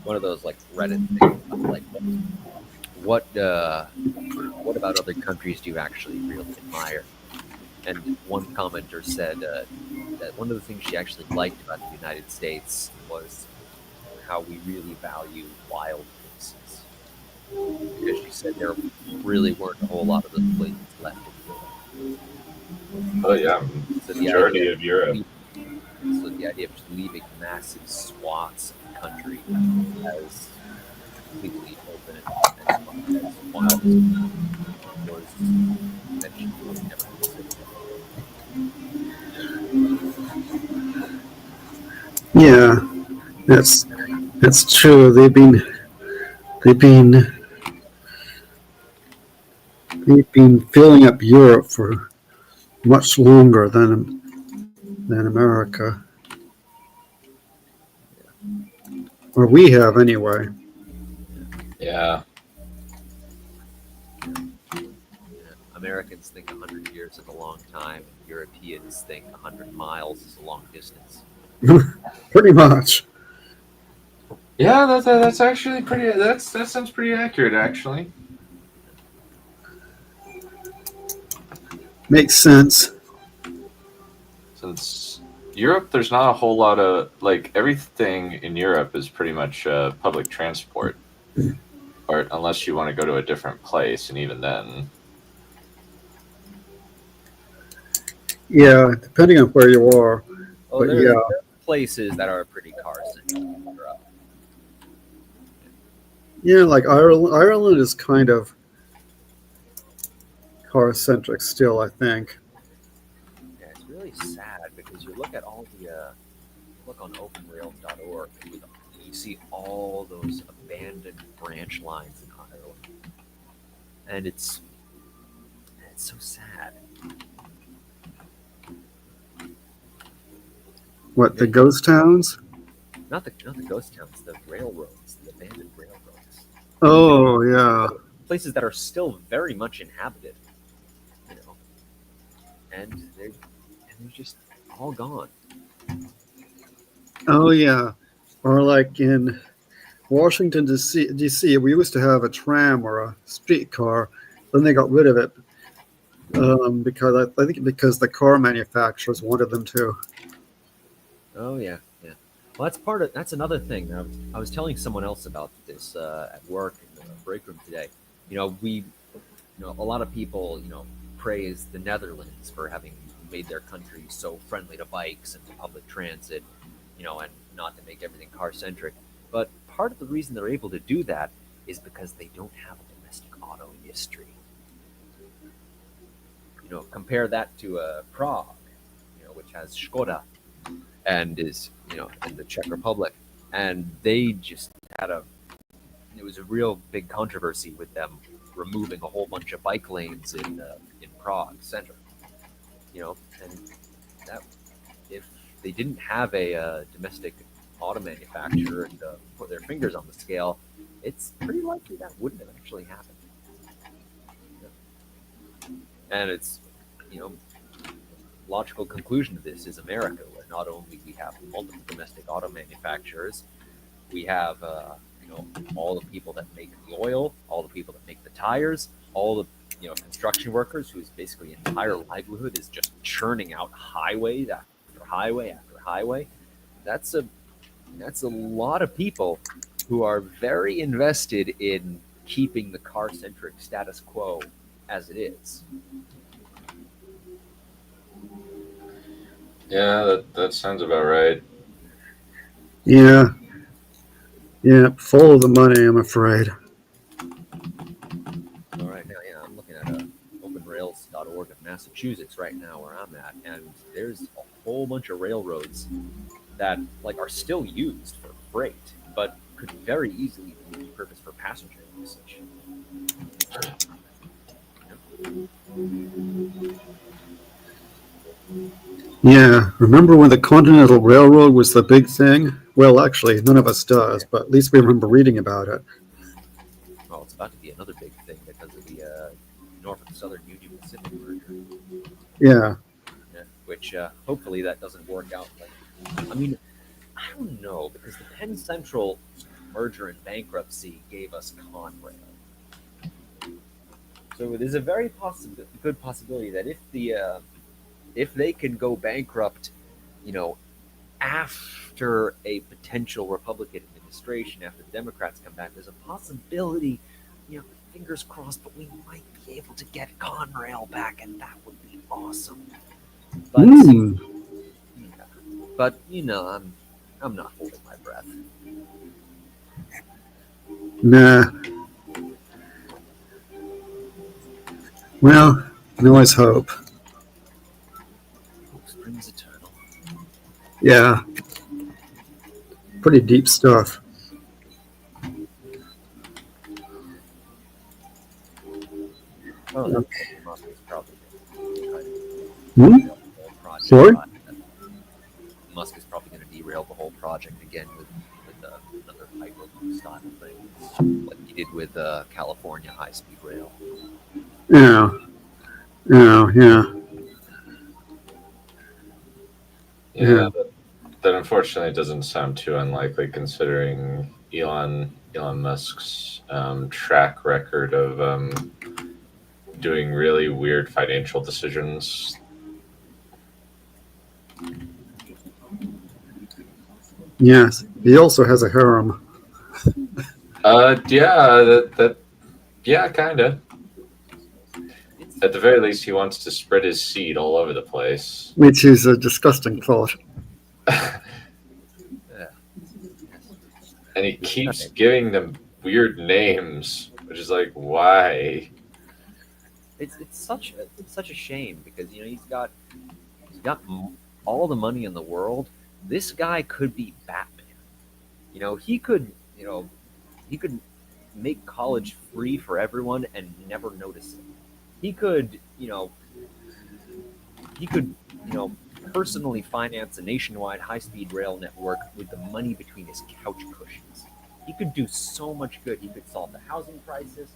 one of those like Reddit things, like what about other countries do you actually really admire? And one commenter said that one of the things she actually liked about the United States was how we really value wild places. Because she said there really weren't a whole lot of those places left in Europe. Oh yeah, So the majority idea of Europe. So the idea of just leaving massive swaths of the country as completely open and as wild was eventually never considered. Yeah, that's true. They've been filling up Europe for much longer than America, or we have anyway. Yeah. Americans think 100 years is a long time, and Europeans think 100 miles is a long distance. Pretty much. Yeah, that's actually pretty. That sounds pretty accurate, actually. Makes sense. Since Europe, there's not a whole lot of like everything in Europe is pretty much public transport, or unless you want to go to a different place, and even then, Yeah, depending on where you are. Oh, But there yeah. are places that are pretty car-centric in Europe. Yeah, like Ireland. Ireland is kind of car-centric still, I think. Yeah, it's really sad because you look at all the look on openrail.org and you see all those abandoned branch lines in Ireland, and it's so sad. What, the ghost towns? Not the ghost towns, the railroads, the abandoned railroads. Oh, yeah. Places that are still very much inhabited, and they're just all gone. Oh, yeah. Or like in Washington D.C., we used to have a tram or a streetcar. Then they got rid of it because I think because the car manufacturers wanted them to. Oh yeah, yeah. Well, that's another thing. I was telling someone else about this at work in the break room today. A lot of people, praise the Netherlands for having made their country so friendly to bikes and to public transit, and not to make everything car centric. But part of the reason they're able to do that is because they don't have a domestic auto industry. Compare that to Prague, which has Skoda and is, in the Czech Republic, and they just had it was a real big controversy with them removing a whole bunch of bike lanes in Prague center, and that if they didn't have a domestic auto manufacturer and put their fingers on the scale, it's pretty likely that wouldn't have actually happened. And it's, logical conclusion to this is America, where not only we have multiple domestic auto manufacturers, we have all the people that make the oil, all the people that make the tires, all the construction workers whose basically entire livelihood is just churning out highway after highway after highway. That's a lot of people who are very invested in keeping the car-centric status quo as it is. Yeah, that sounds about right. Yeah, yeah, full of the money, I'm afraid. All right, now, yeah, I'm looking at openrails.org of Massachusetts right now where I'm at, and there's a whole bunch of railroads that are still used for freight, but could very easily be repurposed for passenger usage. Yeah, remember when the Continental Railroad was the big thing? Well, actually, none of us does, but at least we remember reading about it. Well, it's about to be another big thing because of the Norfolk Southern Union Pacific merger. Yeah. Which hopefully that doesn't work out. I don't know, because the Penn Central merger and bankruptcy gave us Conrail. So there's a very good possibility that if they can go bankrupt, after a potential Republican administration, after the Democrats come back, there's a possibility, fingers crossed, but we might be able to get Conrail back, and that would be awesome. But, I'm not holding my breath. Nah. Well, can always hope. Hope springs eternal. Yeah. Pretty deep stuff. Oh, Musk is probably Sorry? Musk is probably going to derail the whole project again with another hyperloop style thing, like he did with California high-speed rail. Yeah. Yeah, that unfortunately doesn't sound too unlikely, considering Elon Musk's track record of doing really weird financial decisions. Yes. He also has a harem. Yeah, kind of. At the very least, he wants to spread his seed all over the place. Which is a disgusting thought. And he keeps giving them weird names, which is like, why? It's such a shame because he's got all the money in the world. This guy could be Batman. He could make college free for everyone and never notice it. He could personally finance a nationwide high-speed rail network with the money between his couch cushions. He could do so much good. He could solve the housing crisis.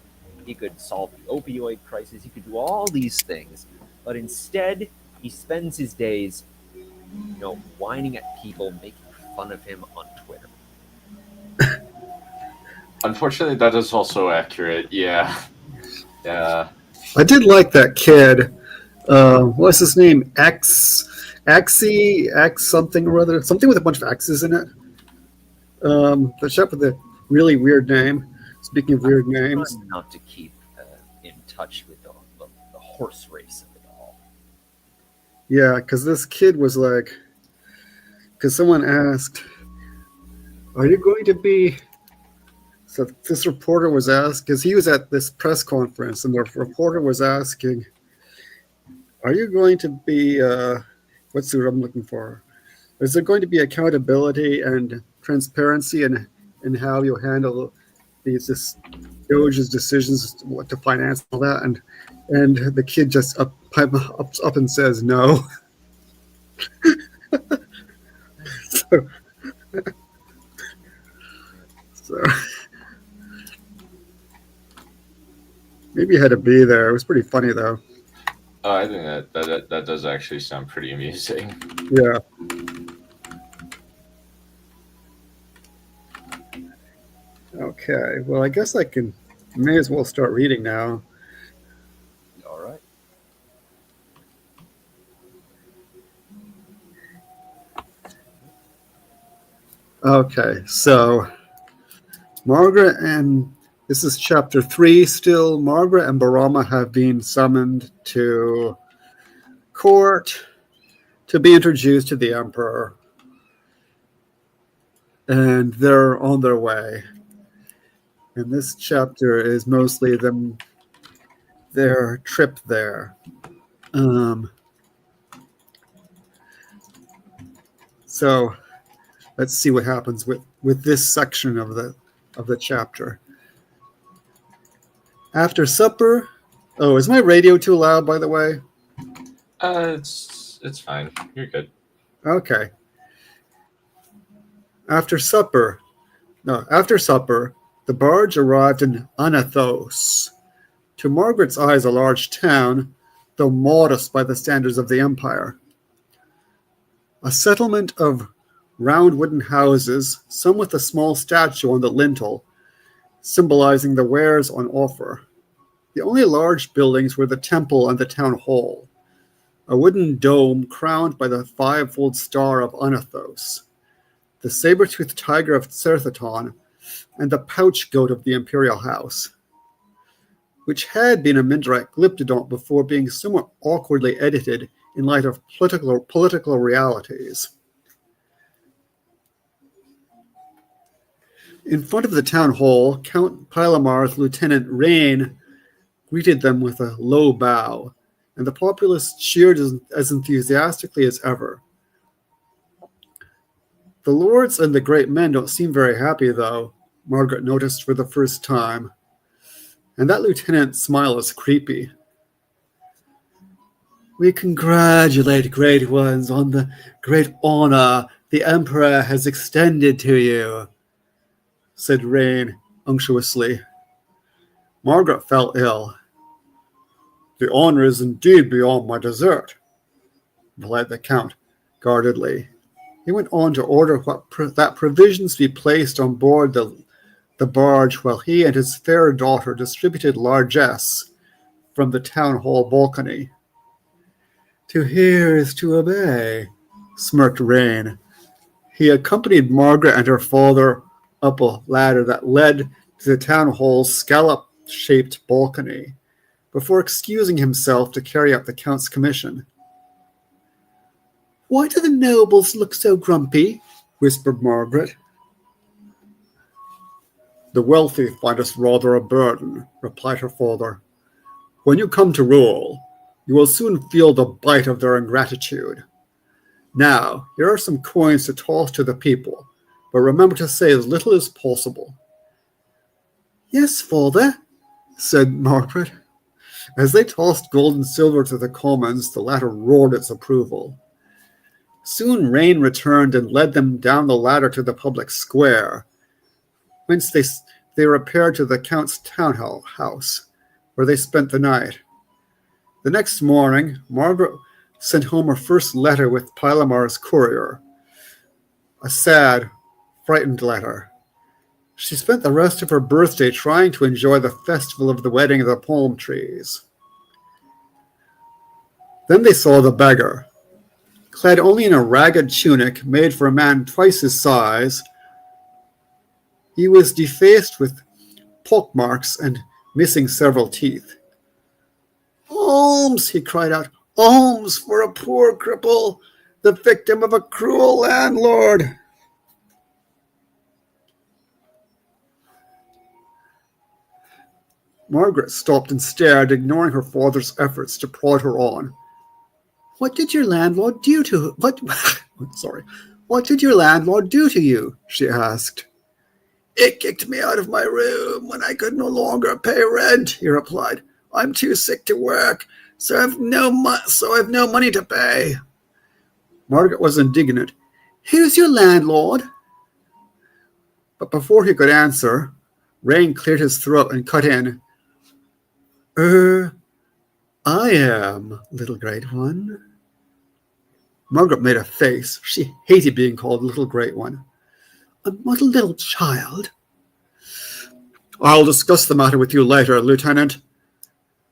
He could solve the opioid crisis. He could do all these things. But instead, he spends his days, whining at people, making fun of him on Twitter. Unfortunately, that is also accurate. Yeah. Yeah. I did like that kid. What's his name? X something or other. Something with a bunch of X's in it. The chap with the really weird name. Speaking of weird names. Trying not to keep in touch with the horse race of it all. Yeah, because this kid was like, because someone asked, "Are you going to be?" So this reporter was asked, because he was at this press conference, and the reporter was asking, "Are you going to be? What's the word I'm looking for? Is there going to be accountability and transparency in how you handle these Doge's decisions as to what to finance all that?" And the kid just up and says no. so maybe he had to be there. It was pretty funny though. I think that does actually sound pretty amusing. Yeah. Okay. Well, I guess I may as well start reading now. All right. Okay. So Margaret and this is chapter 3 still. Margaret and Barama have been summoned to court to be introduced to the emperor. And they're on their way. And this chapter is mostly their trip there. So let's see what happens with this section of the chapter. After supper. Oh, is my radio too loud, by the way? It's fine. You're good. Okay. After supper, the barge arrived in Anathos. To Margaret's eyes, a large town, though modest by the standards of the empire. A settlement of round wooden houses, some with a small statue on the lintel, symbolizing the wares on offer. The only large buildings were the temple and the town hall, a wooden dome crowned by the five-fold star of Anathos, the saber-toothed tiger of Tserthaton, and the pouch goat of the imperial house, which had been a Mindrak glyptodont before being somewhat awkwardly edited in light of political realities. In front of the town hall, Count Pylamar's Lieutenant Rain greeted them with a low bow, and the populace cheered as enthusiastically as ever. The lords and the great men don't seem very happy, though, Margaret noticed for the first time. And that lieutenant's smile is creepy. "We congratulate great ones on the great honor the emperor has extended to you," said Rain unctuously. Margaret fell ill. "The honor is indeed beyond my desert," replied the count guardedly. He went on to order that provisions be placed on board the barge while he and his fair daughter distributed largesse from the town hall balcony. "To hear is to obey," smirked Rain. He accompanied Margaret and her father up a ladder that led to the town hall's scallop-shaped balcony, before excusing himself to carry out the count's commission. "Why do the nobles look so grumpy?" whispered Margaret. "The wealthy find us rather a burden," replied her father. "When you come to rule, you will soon feel the bite of their ingratitude. Now, here are some coins to toss to the people, but remember to say as little as possible." "Yes, father," said Margaret. As they tossed gold and silver to the commons, the latter roared its approval. Soon Rain returned and led them down the ladder to the public square, whence they repaired to the count's town house, where they spent the night. The next morning, Margaret sent home her first letter with Pylamar's courier, a sad, frightened letter. She spent the rest of her birthday trying to enjoy the festival of the wedding of the palm trees. Then they saw the beggar. Clad only in a ragged tunic made for a man twice his size, he was defaced with pockmarks and missing several teeth. "Alms!" he cried out. "Alms for a poor cripple, the victim of a cruel landlord!" Margaret stopped and stared, ignoring her father's efforts to prod her on. "What did your landlord do to What did your landlord do to you?" she asked. "It kicked me out of my room when I could no longer pay rent," he replied. "I'm too sick to work, so I've no money to pay." Margaret was indignant. "Who's your landlord?" But before he could answer, Rain cleared his throat and cut in. I am, little great one." Margaret made a face. She hated being called little great one. "I'm not a little child." "I'll discuss the matter with you later, Lieutenant,"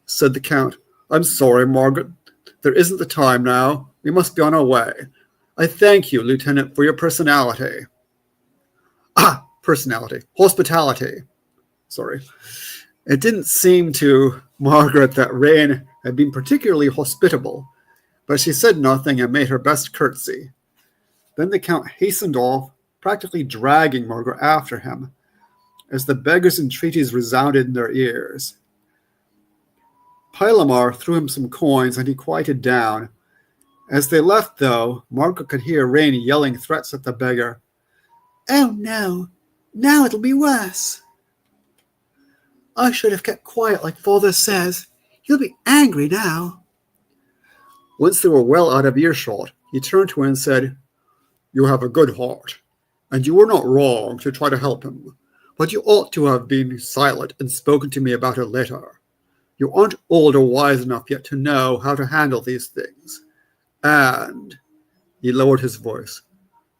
said the Count. "I'm sorry, Margaret. There isn't the time now. We must be on our way. I thank you, Lieutenant, for your personality." Personality. Hospitality. Sorry. It didn't seem to Margaret that Rain had been particularly hospitable, but she said nothing and made her best curtsy. Then the Count hastened off, practically dragging Margaret after him, as the beggar's entreaties resounded in their ears. Pilamar threw him some coins, and he quieted down. As they left, though, Margaret could hear Rain yelling threats at the beggar. "Oh, no. Now it'll be worse. I should have kept quiet like Father says. He'll be angry now." Once they were well out of earshot, he turned to her and said, "You have a good heart, and you were not wrong to try to help him, but you ought to have been silent and spoken to me about it later. You aren't old or wise enough yet to know how to handle these things. And," he lowered his voice,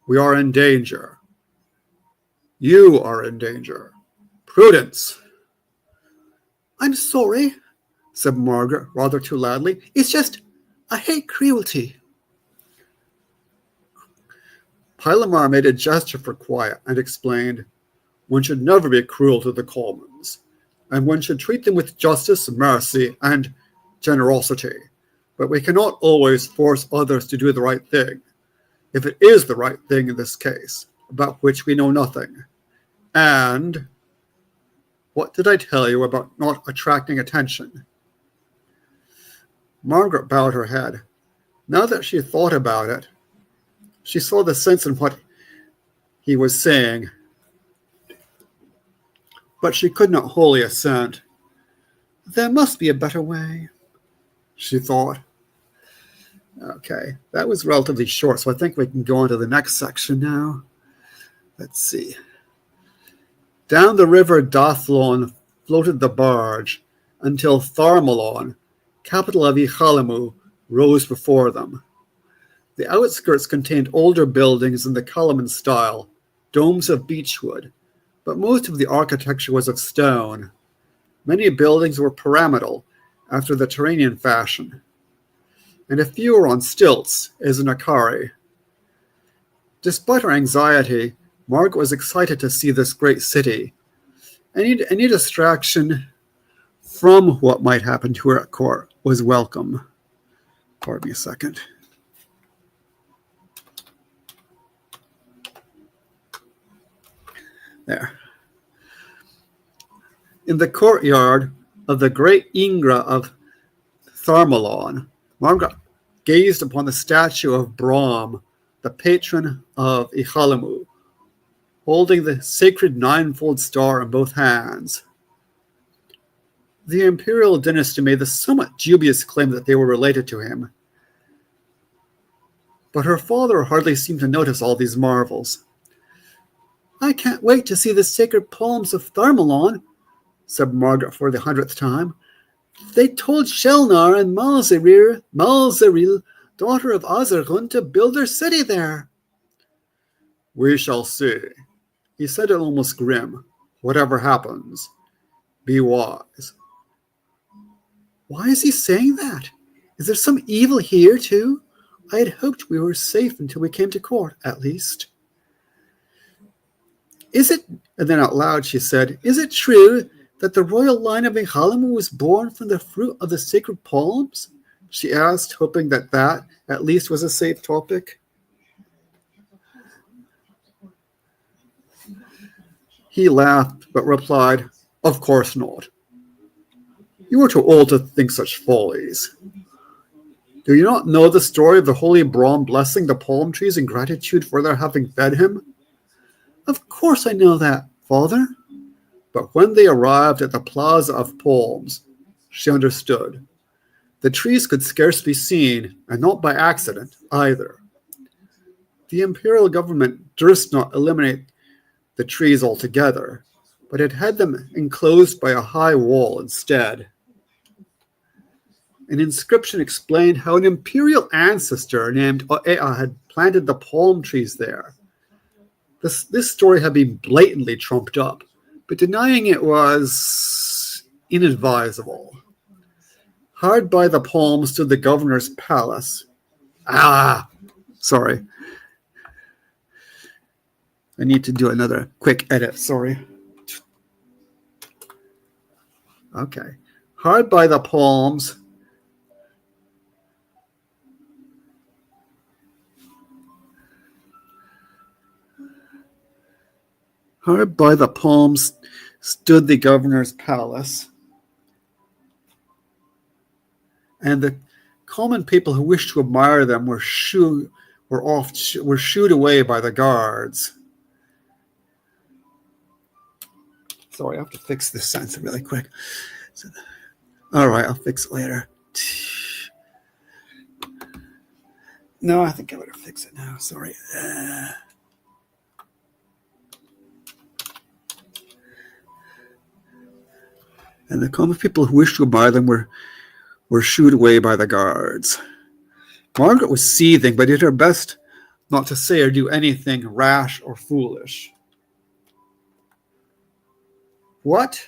"we are in danger. You are in danger. Prudence." "I'm sorry," said Margaret rather too loudly. "It's just, I hate cruelty." Pilamar made a gesture for quiet and explained, "One should never be cruel to the commons, and one should treat them with justice, mercy, and generosity. But we cannot always force others to do the right thing, if it is the right thing in this case, about which we know nothing. And what did I tell you about not attracting attention?" Margaret bowed her head. Now that she thought about it, she saw the sense in what he was saying, but she could not wholly assent. "There must be a better way," she thought. Okay, that was relatively short, so I think we can go on to the next section now. Let's see. Down the river Dathlon floated the barge, until Tharmalon, capital of Ichalimu, rose before them. The outskirts contained older buildings in the Kalaman style, domes of beechwood, but most of the architecture was of stone. Many buildings were pyramidal, after the Turanian fashion, and a few were on stilts, as in Akari. Despite her anxiety, Margaret was excited to see this great city. Any distraction from what might happen to her at court was welcome. Pardon me a second. There. In the courtyard of the great Ingra of Tharmalon, Margaret gazed upon the statue of Brahm, the patron of Ichalimu, holding the sacred ninefold star in both hands. The imperial dynasty made the somewhat dubious claim that they were related to him, but her father hardly seemed to notice all these marvels. "I can't wait to see the sacred palms of Tharmalon," said Margaret for the 100th time. "They told Shelnar and Malzeril, daughter of Azargun, to build their city there." "We shall see." He said it almost grim. Whatever happens, be wise. Why is he saying that? Is there some evil here, too? I had hoped we were safe until we came to court, at least. Is it, and then out loud she said, is it true that the royal line of Ihalimu was born from the fruit of the sacred palms? She asked, hoping that at least was a safe topic. He laughed, but replied, of course not. You are too old to think such follies. Do you not know the story of the holy Brahm blessing the palm trees in gratitude for their having fed him? Of course I know that, father. But when they arrived at the Plaza of Palms, she understood. The trees could scarce be seen, and not by accident either. The imperial government durst not eliminate the trees altogether, but it had them enclosed by a high wall instead. An inscription explained how an imperial ancestor named Oea had planted the palm trees there. This story had been blatantly trumped up, but denying it was inadvisable. Hard by the palm stood the governor's palace. Sorry. I need to do another quick edit, sorry. Okay. Hard by the palms. Hard by the palms stood the governor's palace, and the common people who wished to admire them were shooed away by the guards. Sorry, I have to fix this sentence really quick. All right, I'll fix it later. No, I think I better fix it now. Sorry. And the common people who wished to admire them were shooed away by the guards. Margaret was seething, but did her best not to say or do anything rash or foolish. What?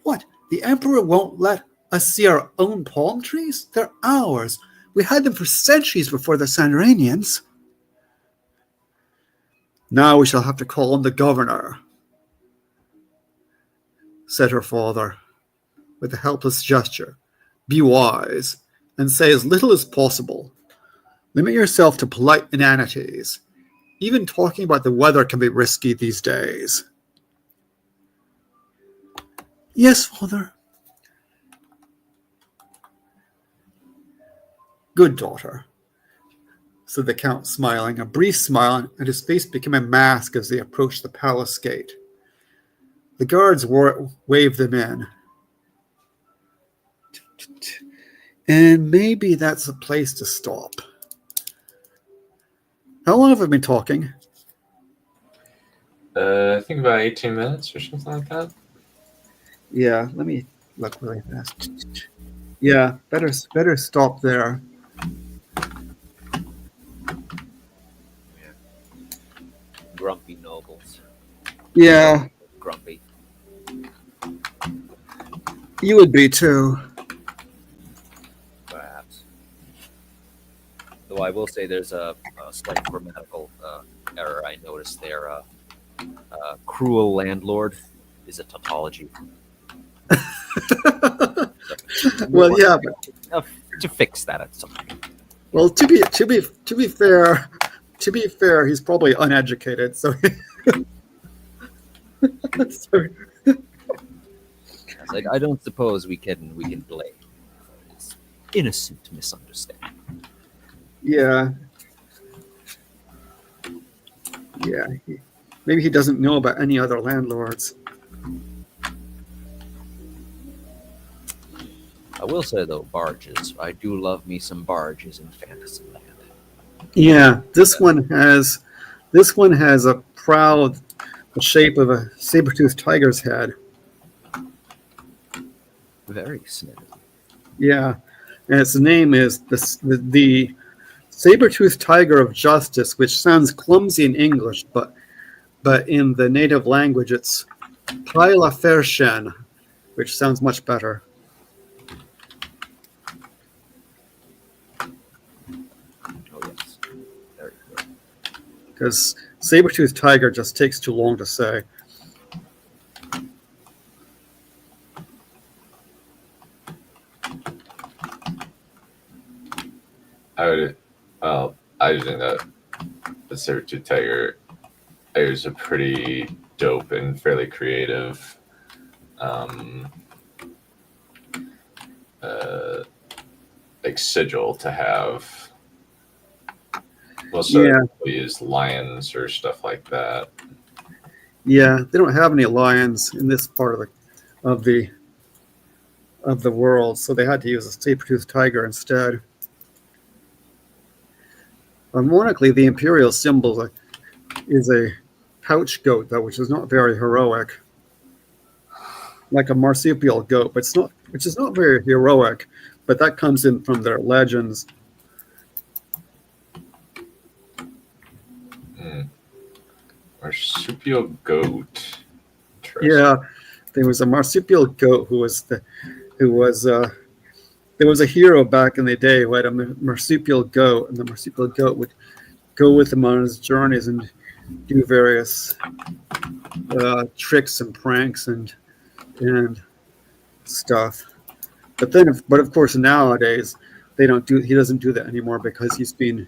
What? The emperor won't let us see our own palm trees? They're ours. We had them for centuries before the Sandaranians. Now we shall have to call on the governor, said her father, with a helpless gesture. Be wise, and say as little as possible. Limit yourself to polite inanities. Even talking about the weather can be risky these days. Yes, father. Good daughter, said the count, smiling. A brief smile, and his face became a mask as they approached the palace gate. The guards waved them in. And maybe that's a place to stop. How long have I been talking? I think about 18 minutes or something like that. Yeah, let me look really fast. Yeah, better stop there. Grumpy nobles. Yeah, Grumpy. you would be too. Perhaps. Though I will say there's a slight grammatical error I noticed there. Cruel landlord is a tautology. Well, yeah, but To fix that at some point. well, to be fair, he's probably uneducated, so. Sorry. I don't suppose we can blame his innocent misunderstanding. Yeah. Yeah. Maybe he doesn't know about any other landlords. I will say though, barges. I do love me some barges in Fantasyland. Yeah, this one has a proud, the shape of a saber-toothed tiger's head. Very snitty. Yeah, and its name is the saber-toothed tiger of justice, which sounds clumsy in English, but but in the native language, it's Kaila Fershen, which sounds much better. Oh yes, very good. Because saber-toothed tiger just takes too long to say. I just think that the saber-tooth tiger is a pretty dope and fairly creative like sigil to have. Most of Yeah. we use lions or stuff like that. Yeah, they don't have any lions in this part of the world, so they had to use a saber-toothed tiger instead. Ironically, the imperial symbol is a pouch goat, though, which is not very heroic, like a marsupial goat, but which is not very heroic. But that comes in from their legends. Marsupial goat. Yeah, there was a marsupial goat who was there was a hero back in the day who had a marsupial goat, and the marsupial goat would go with him on his journeys and do various tricks and pranks and stuff. But of course nowadays he doesn't do that anymore because he's been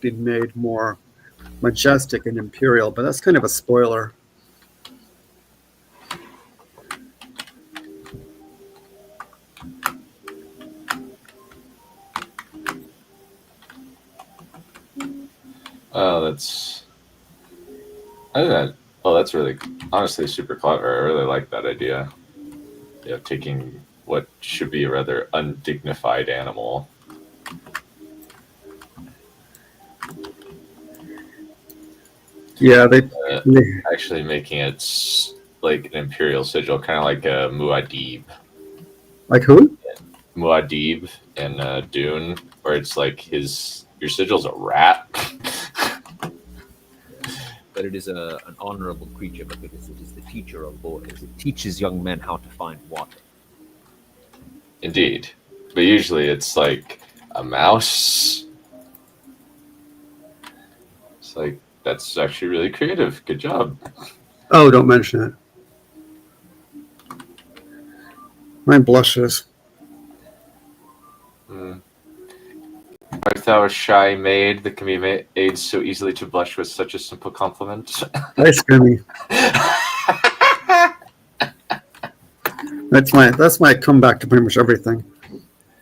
made more majestic and imperial. But that's kind of a spoiler. Oh, that's. I think that. Oh, that's really honestly super clever. I really like that idea. Yeah, taking what should be a rather undignified animal. Yeah, they Actually making it like an imperial sigil, kind of like a Muad'Dib. like who? Muad'Dib in Dune, where it's like your sigil's a rat. But it is an honorable creature because it is the teacher of boys. It teaches young men how to find water. Indeed. But usually it's like a mouse. It's like, that's actually really creative. Good job. Oh, don't mention it. Mine blushes. Art thou a shy maid that can be made so easily to blush with such a simple compliment? Ice creamy. That's my comeback to pretty much everything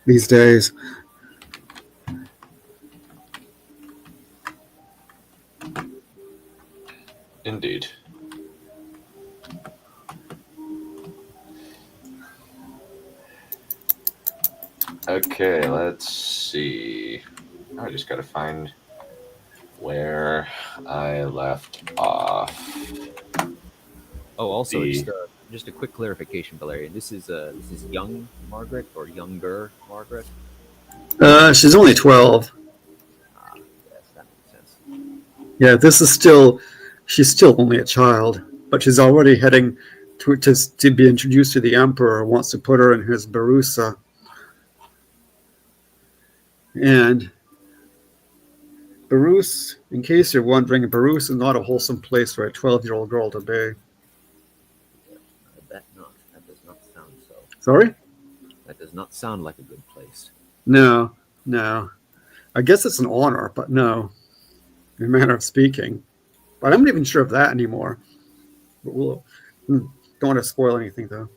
these days. Indeed. Okay, let's see. I just gotta find where I left off. Oh, also, just a quick clarification, Valerian. This is young Margaret or younger Margaret? She's only 12. Yes, that makes sense. Yeah, she's still only a child, but she's already heading to be introduced to the Emperor, wants to put her in his Barusa. And Barus, in case you're wondering, Barus is not a wholesome place for a 12-year-old girl to be. I bet not. That does not sound so. Sorry? That does not sound like a good place. No. I guess it's an honor, but no, in a manner of speaking. But I'm not even sure of that anymore. But don't want to spoil anything, though.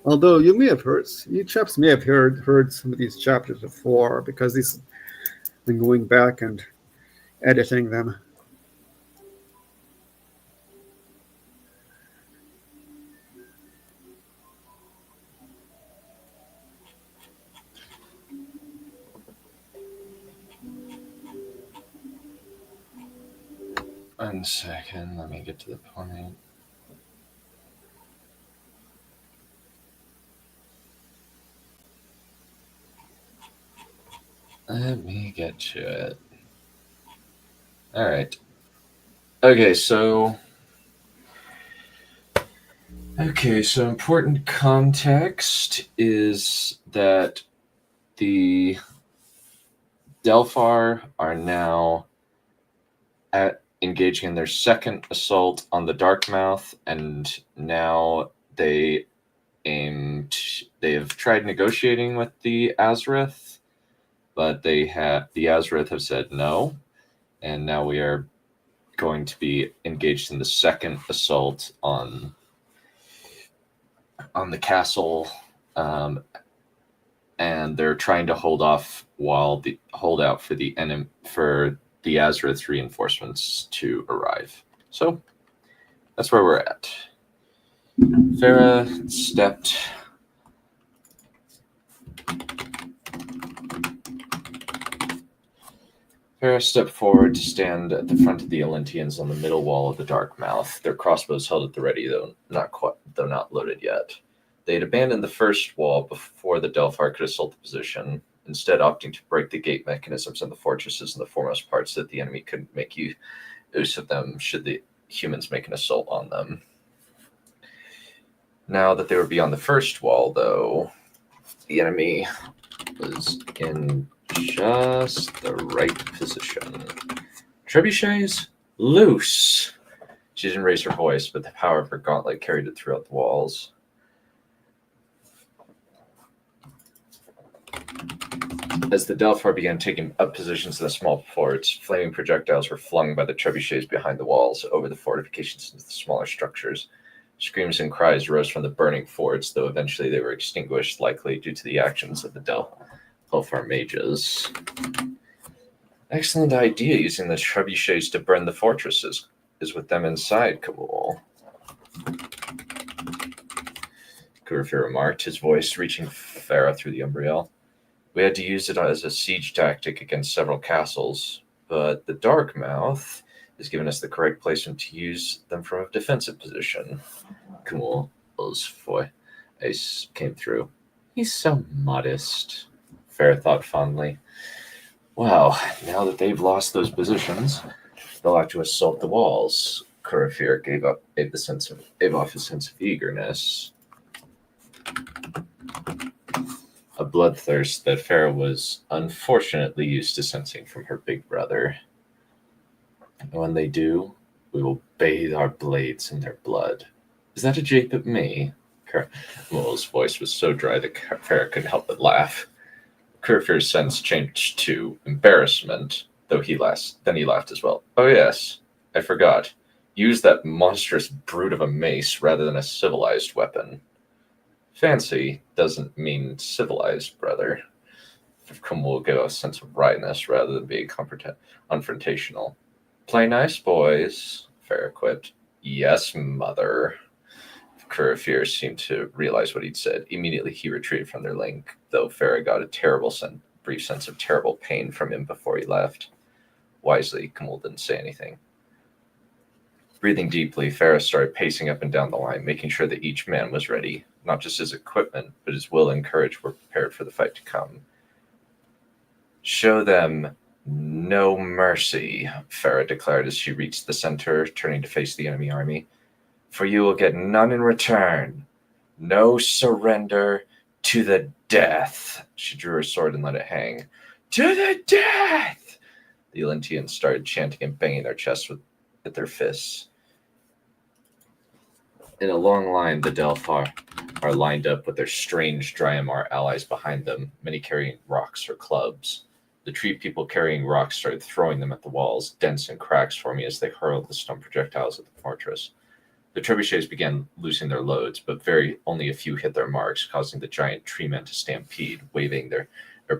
Although you chaps may have heard some of these chapters before, because these have been going back and editing them. One second, let me get to the point. Let me get to it. All right. Okay, so important context is that the Delphar are now engaging in their second assault on the Darkmouth, and now they have tried negotiating with the Azareth, but the Azareth have said no, and now we are going to be engaged in the second assault on the castle, and they're trying to hold out for the Azareth reinforcements to arrive. So that's where we're at. Farah stepped forward to stand at the front of the Olympians on the middle wall of the Darkmouth, their crossbows held at the ready, though not loaded yet. They had abandoned the first wall before the Delphar could assault the position, instead opting to break the gate mechanisms in the fortresses in the foremost parts so that the enemy couldn't make use of them should the humans make an assault on them. Now that they were beyond the first wall, though, the enemy was in just the right position. Trebuchets loose. She didn't raise her voice, but the power of her gauntlet carried it throughout the walls. As the Delphar began taking up positions in the small forts, flaming projectiles were flung by the trebuchets behind the walls over the fortifications into the smaller structures. Screams and cries rose from the burning forts, though eventually they were extinguished, likely due to the actions of the Delphar mages. Excellent idea, using the trebuchets to burn the fortresses. Is with them inside, Kabul. Kurfir remarked, his voice reaching Farah through the umbriel. We had to use it as a siege tactic against several castles, but the Darkmouth has given us the correct placement to use them from a defensive position. Kumul's voice came through. He's so modest, Farah thought fondly. Wow, now that they've lost those positions, they'll have to assault the walls. Kurfir gave off a sense of eagerness. A bloodthirst that Farah was unfortunately used to sensing from her big brother. And when they do, we will bathe our blades in their blood. Is that a jape at me? Mul's voice was so dry that Farah couldn't help but laugh. Kurfir's sense changed to embarrassment, though he laughed as well. Oh yes, I forgot. Use that monstrous brute of a mace rather than a civilized weapon. Fancy doesn't mean civilized, brother. Kumul gave a sense of wryness rather than being confrontational. Play nice, boys, Farah quipped. Yes, mother. Kurfir seemed to realize what he'd said. Immediately he retreated from their link, though Farah got a brief sense of terrible pain from him before he left. Wisely, Kumul didn't say anything. Breathing deeply, Farah started pacing up and down the line, making sure that each man was ready. Not just his equipment, but his will and courage were prepared for the fight to come. Show them no mercy, Farah declared as she reached the center, turning to face the enemy army. For you will get none in return. No surrender to the death. She drew her sword and let it hang. To the death! The Olympians started chanting and banging their chests with their fists. In a long line, the Delphar are lined up with their strange Dryamar allies behind them, many carrying rocks or clubs. The tree people carrying rocks started throwing them at the walls, dents and cracks forming as they hurled the stone projectiles at the fortress. The trebuchets began losing their loads, but only a few hit their marks, causing the giant tree men to stampede, waving their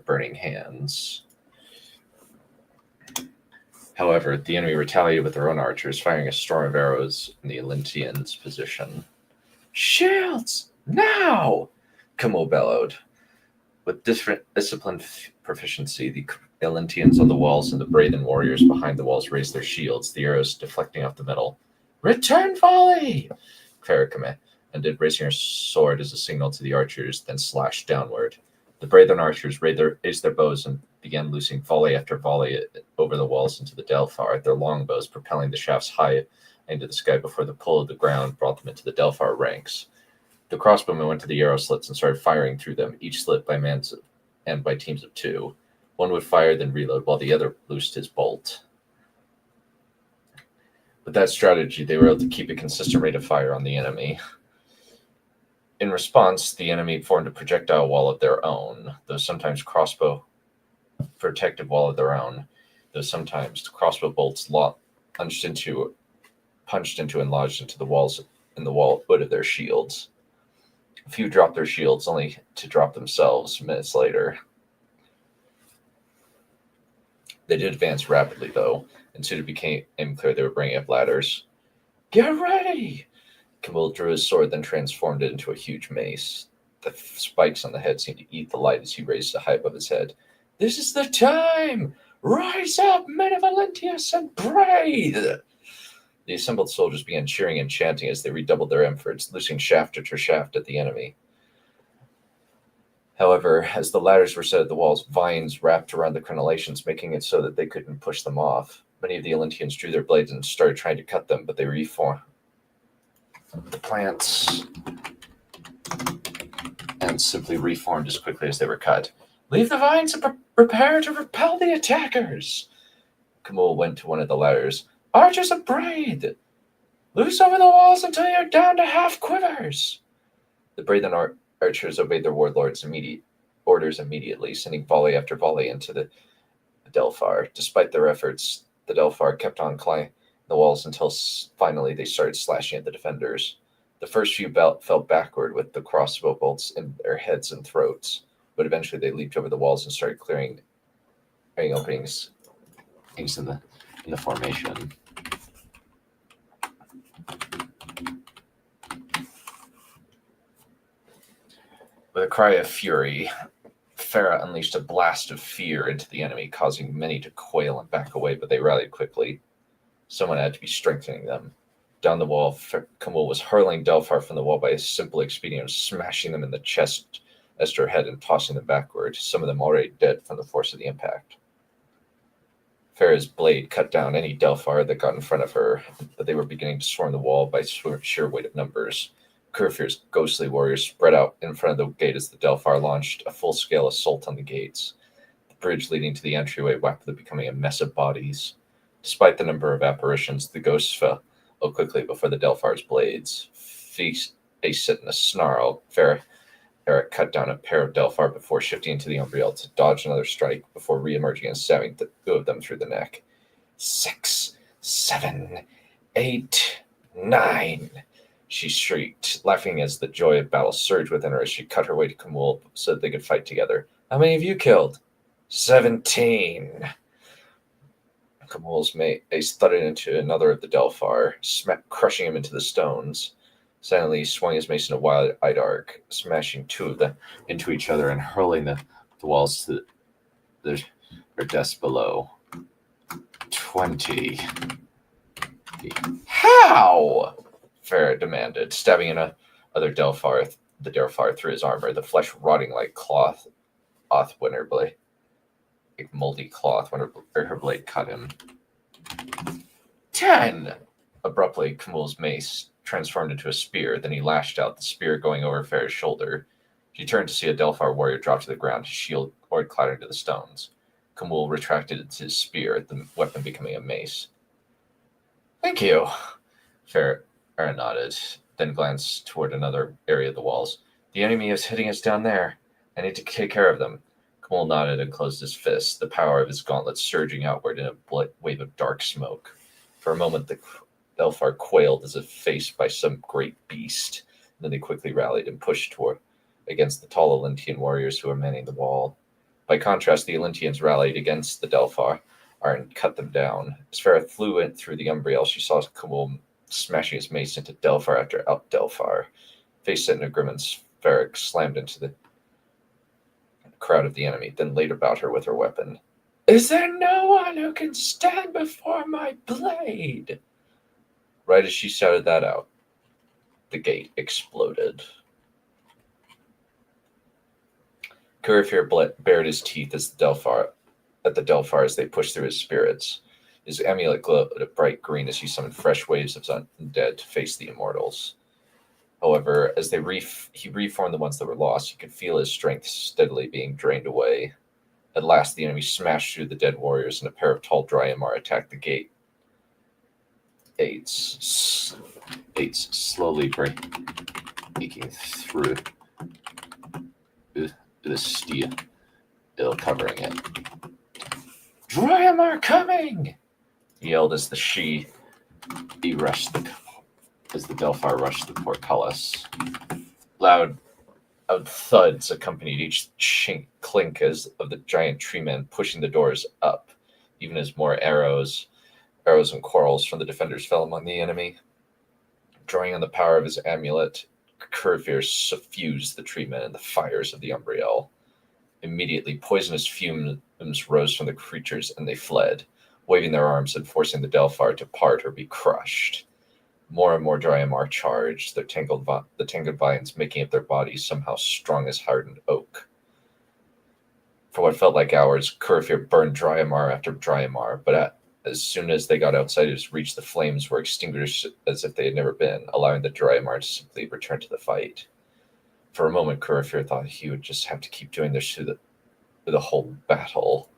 burning hands. However, the enemy retaliated with their own archers, firing a storm of arrows in the Olympians' position. Shields! Now! Kumul bellowed. With disciplined proficiency, the Olympians on the walls and the Braithen warriors behind the walls raised their shields, the arrows deflecting off the metal. Return volley! Farah commanded, raising her sword as a signal to the archers, then slashed downward. The Braithen archers raised their bows and began loosing volley after volley over the walls into the Delphar, their longbows propelling the shafts high into the sky before the pull of the ground brought them into the Delphar ranks. The crossbowmen went to the arrow slits and started firing through them, each slit by mans and by teams of 2. One would fire, then reload, while the other loosed his bolt. With that strategy, they were able to keep a consistent rate of fire on the enemy. In response, the enemy formed a projectile wall of their own, though sometimes crossbow protective wall of their own, though sometimes crossbow bolts punched into and lodged into the walls in the wall wood of their shields. A few dropped their shields, only to drop themselves minutes later. They did advance rapidly, though, and soon it became clear they were bringing up ladders. "Get ready!" Camille drew his sword, then transformed it into a huge mace. The spikes on the head seemed to eat the light as he raised it high above his head. "This is the time! Rise up, men of Valentius, and breathe!" The assembled soldiers began cheering and chanting as they redoubled their efforts, loosing shaft after shaft at the enemy. However, as the ladders were set at the walls, vines wrapped around the crenellations, making it so that they couldn't push them off. Many of the Olympians drew their blades and started trying to cut them, but they reformed the plants and simply reformed as quickly as they were cut. "Leave the vines and prepare to repel the attackers!" Camille went to one of the ladders. "Archers of Braid! Loose over the walls until you're down to half quivers!" The Braithen archers obeyed their warlord's orders immediately, sending volley after volley into the Delphar. Despite their efforts, the Delphar kept on climbing the walls until finally they started slashing at the defenders. The first few fell backward with the crossbow bolts in their heads and throats, but eventually they leaped over the walls and started clearing openings in the formation. With a cry of fury, Farah unleashed a blast of fear into the enemy, causing many to quail and back away, but they rallied quickly. Someone had to be strengthening them. Down the wall, Camille was hurling Delphar from the wall by a simple expedient of smashing them in the chest as to her head and tossing them backward, some of them already dead from the force of the impact. Farah's blade cut down any Delphar that got in front of her, but they were beginning to swarm the wall by sheer weight of numbers. Kurfir's ghostly warriors spread out in front of the gate as the Delphar launched a full-scale assault on the gates. The bridge leading to the entryway rapidly becoming a mess of bodies. Despite the number of apparitions, the ghosts fell quickly before the Delphar's blades. A sit in a snarl, Farah cut down a pair of Delphar before shifting into the Umbriel to dodge another strike before re-emerging and stabbing two of them through the neck. 6, 7, 8, 9... she shrieked, laughing as the joy of battle surged within her as she cut her way to Camille so that they could fight together. "How many have you killed?" 17. Camille's mace thudded into another of the Delphar, crushing him into the stones. Suddenly, he swung his mace in a wide-eyed arc, smashing two of them into each other and hurling the walls to their deaths below. 20. "How?" Farah demanded, stabbing the Delphar through his armor, the flesh rotting like cloth when her blade, like moldy cloth when her blade cut him. 10. Abruptly, Camille's mace transformed into a spear. Then he lashed out, the spear going over Farah's shoulder. She turned to see a Delphar warrior drop to the ground, his shield cord clattering to the stones. Camille retracted his spear, the weapon becoming a mace. "Thank you," Farah nodded, then glanced toward another area of the walls. "The enemy is hitting us down there. I need to take care of them." Camille nodded and closed his fist, the power of his gauntlet surging outward in a wave of dark smoke. For a moment, the Delphar quailed as if faced by some great beast. Then they quickly rallied and pushed toward against the tall Olympian warriors who were manning the wall. By contrast, the Olympians rallied against the Delphar and cut them down. As Farah flew in through the Umbriel, she saw Camille smashing his mace into Delphar after out Delphar. Face set in a grimace, Farah slammed into the crowd of the enemy, then laid about her with her weapon. "Is there no one who can stand before my blade?" Right as she shouted that out, the gate exploded. Kurfir bared his teeth as the Delphar at the Delphar as they pushed through his spirits. His amulet glowed a bright green as he summoned fresh waves of undead to face the immortals. However, as he reformed the ones that were lost, he could feel his strength steadily being drained away. At last, the enemy smashed through the dead warriors, and a pair of tall Dryamar attacked the gate. Eights slowly breaking through the steel, covering it. Dryamar coming! He yelled as the Delphar rushed the portcullis. Loud thuds accompanied each clink of the giant tree men pushing the doors up, even as more arrows and quarrels from the defenders fell among the enemy. Drawing on the power of his amulet, Curfear suffused the tree men in the fires of the Umbriel. Immediately, poisonous fumes rose from the creatures, and they fled, waving their arms and forcing the Delphar to part or be crushed. More and more Dryamar charged, the tangled vines making up their bodies somehow strong as hardened oak. For what felt like hours, Curfear burned Dryamar after Dryamar, but as soon as they got outside his reach, the flames were extinguished as if they had never been, allowing the Dryamar to simply return to the fight. For a moment, Curfear thought he would just have to keep doing this through the whole battle,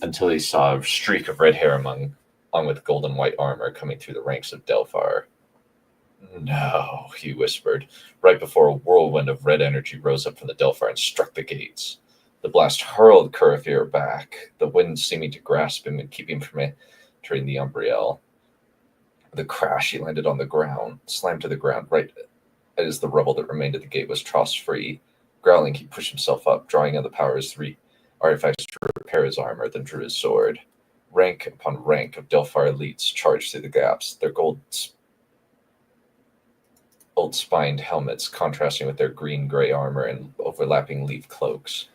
until he saw a streak of red hair along with gold and white armor coming through the ranks of Delphar. No, he whispered, right before a whirlwind of red energy rose up from the Delphar and struck the gates. The blast hurled Curfear back, the wind seeming to grasp him and keep him from entering the Umbriel. With a crash, he landed on the ground, slammed to the ground right as the rubble that remained at the gate was tossed free. Growling, he pushed himself up, drawing on the power of his 3 artifacts to repair his armor, then drew his sword. Rank upon rank of Delphar elites charged through the gaps, their gold-spined helmets contrasting with their green-gray armor and overlapping leaf cloaks.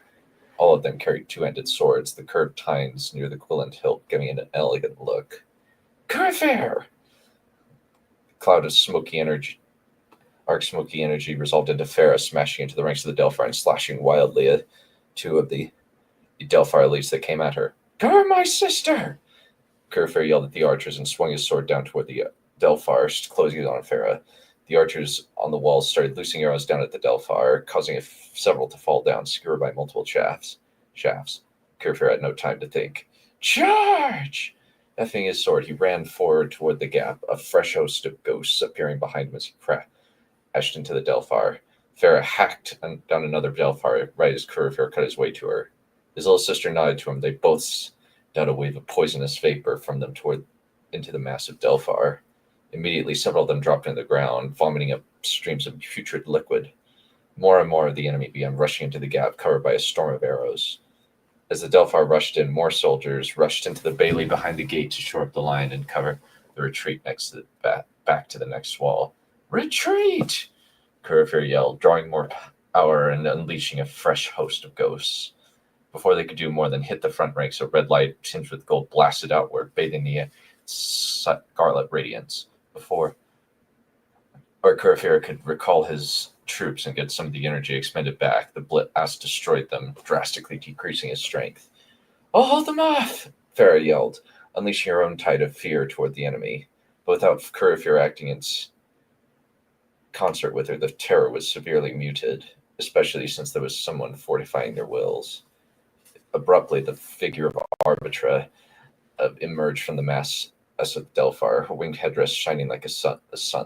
All of them carried 2-handed swords, the curved tines near the quillant hilt giving it an elegant look. Curfear! A cloud of smoky energy resolved into Farah, smashing into the ranks of the Delphar and slashing wildly at 2 of the Delphar elites that came at her. Gur, my sister! Curfear yelled at the archers and swung his sword down toward the Delphar, closing it on Farah. The archers on the walls started loosing arrows down at the Delphar, causing several to fall down, skewered by multiple shafts. Curfear had no time to think. Charge! Effing his sword, he ran forward toward the gap, a fresh host of ghosts appearing behind him as he crashed into the Delphar. Farah hacked down another Delphar right as Curfear cut his way to her. His little sister nodded to him. They both sent out a wave of poisonous vapor from them into the massive Delphar. Immediately, several of them dropped into the ground, vomiting up streams of putrid liquid. More and more of the enemy began rushing into the gap, covered by a storm of arrows. As the Delphar rushed in, more soldiers rushed into the bailey behind the gate to shore up the line and cover the retreat back to the next wall. Retreat! Curfear yelled, drawing more power and unleashing a fresh host of ghosts. Before they could do more than hit the front ranks, a red light tinged with gold blasted outward, bathing the scarlet radiance. Before Curfear could recall his troops and get some of the energy expended back, the blast destroyed them, drastically decreasing his strength. I'll hold them off! Farah yelled, unleashing her own tide of fear toward the enemy. But without Curfear acting in concert with her, the terror was severely muted, especially since there was someone fortifying their wills. Abruptly, the figure of Arbitra emerged from the mass of Delphar, her winged headdress shining like a sun,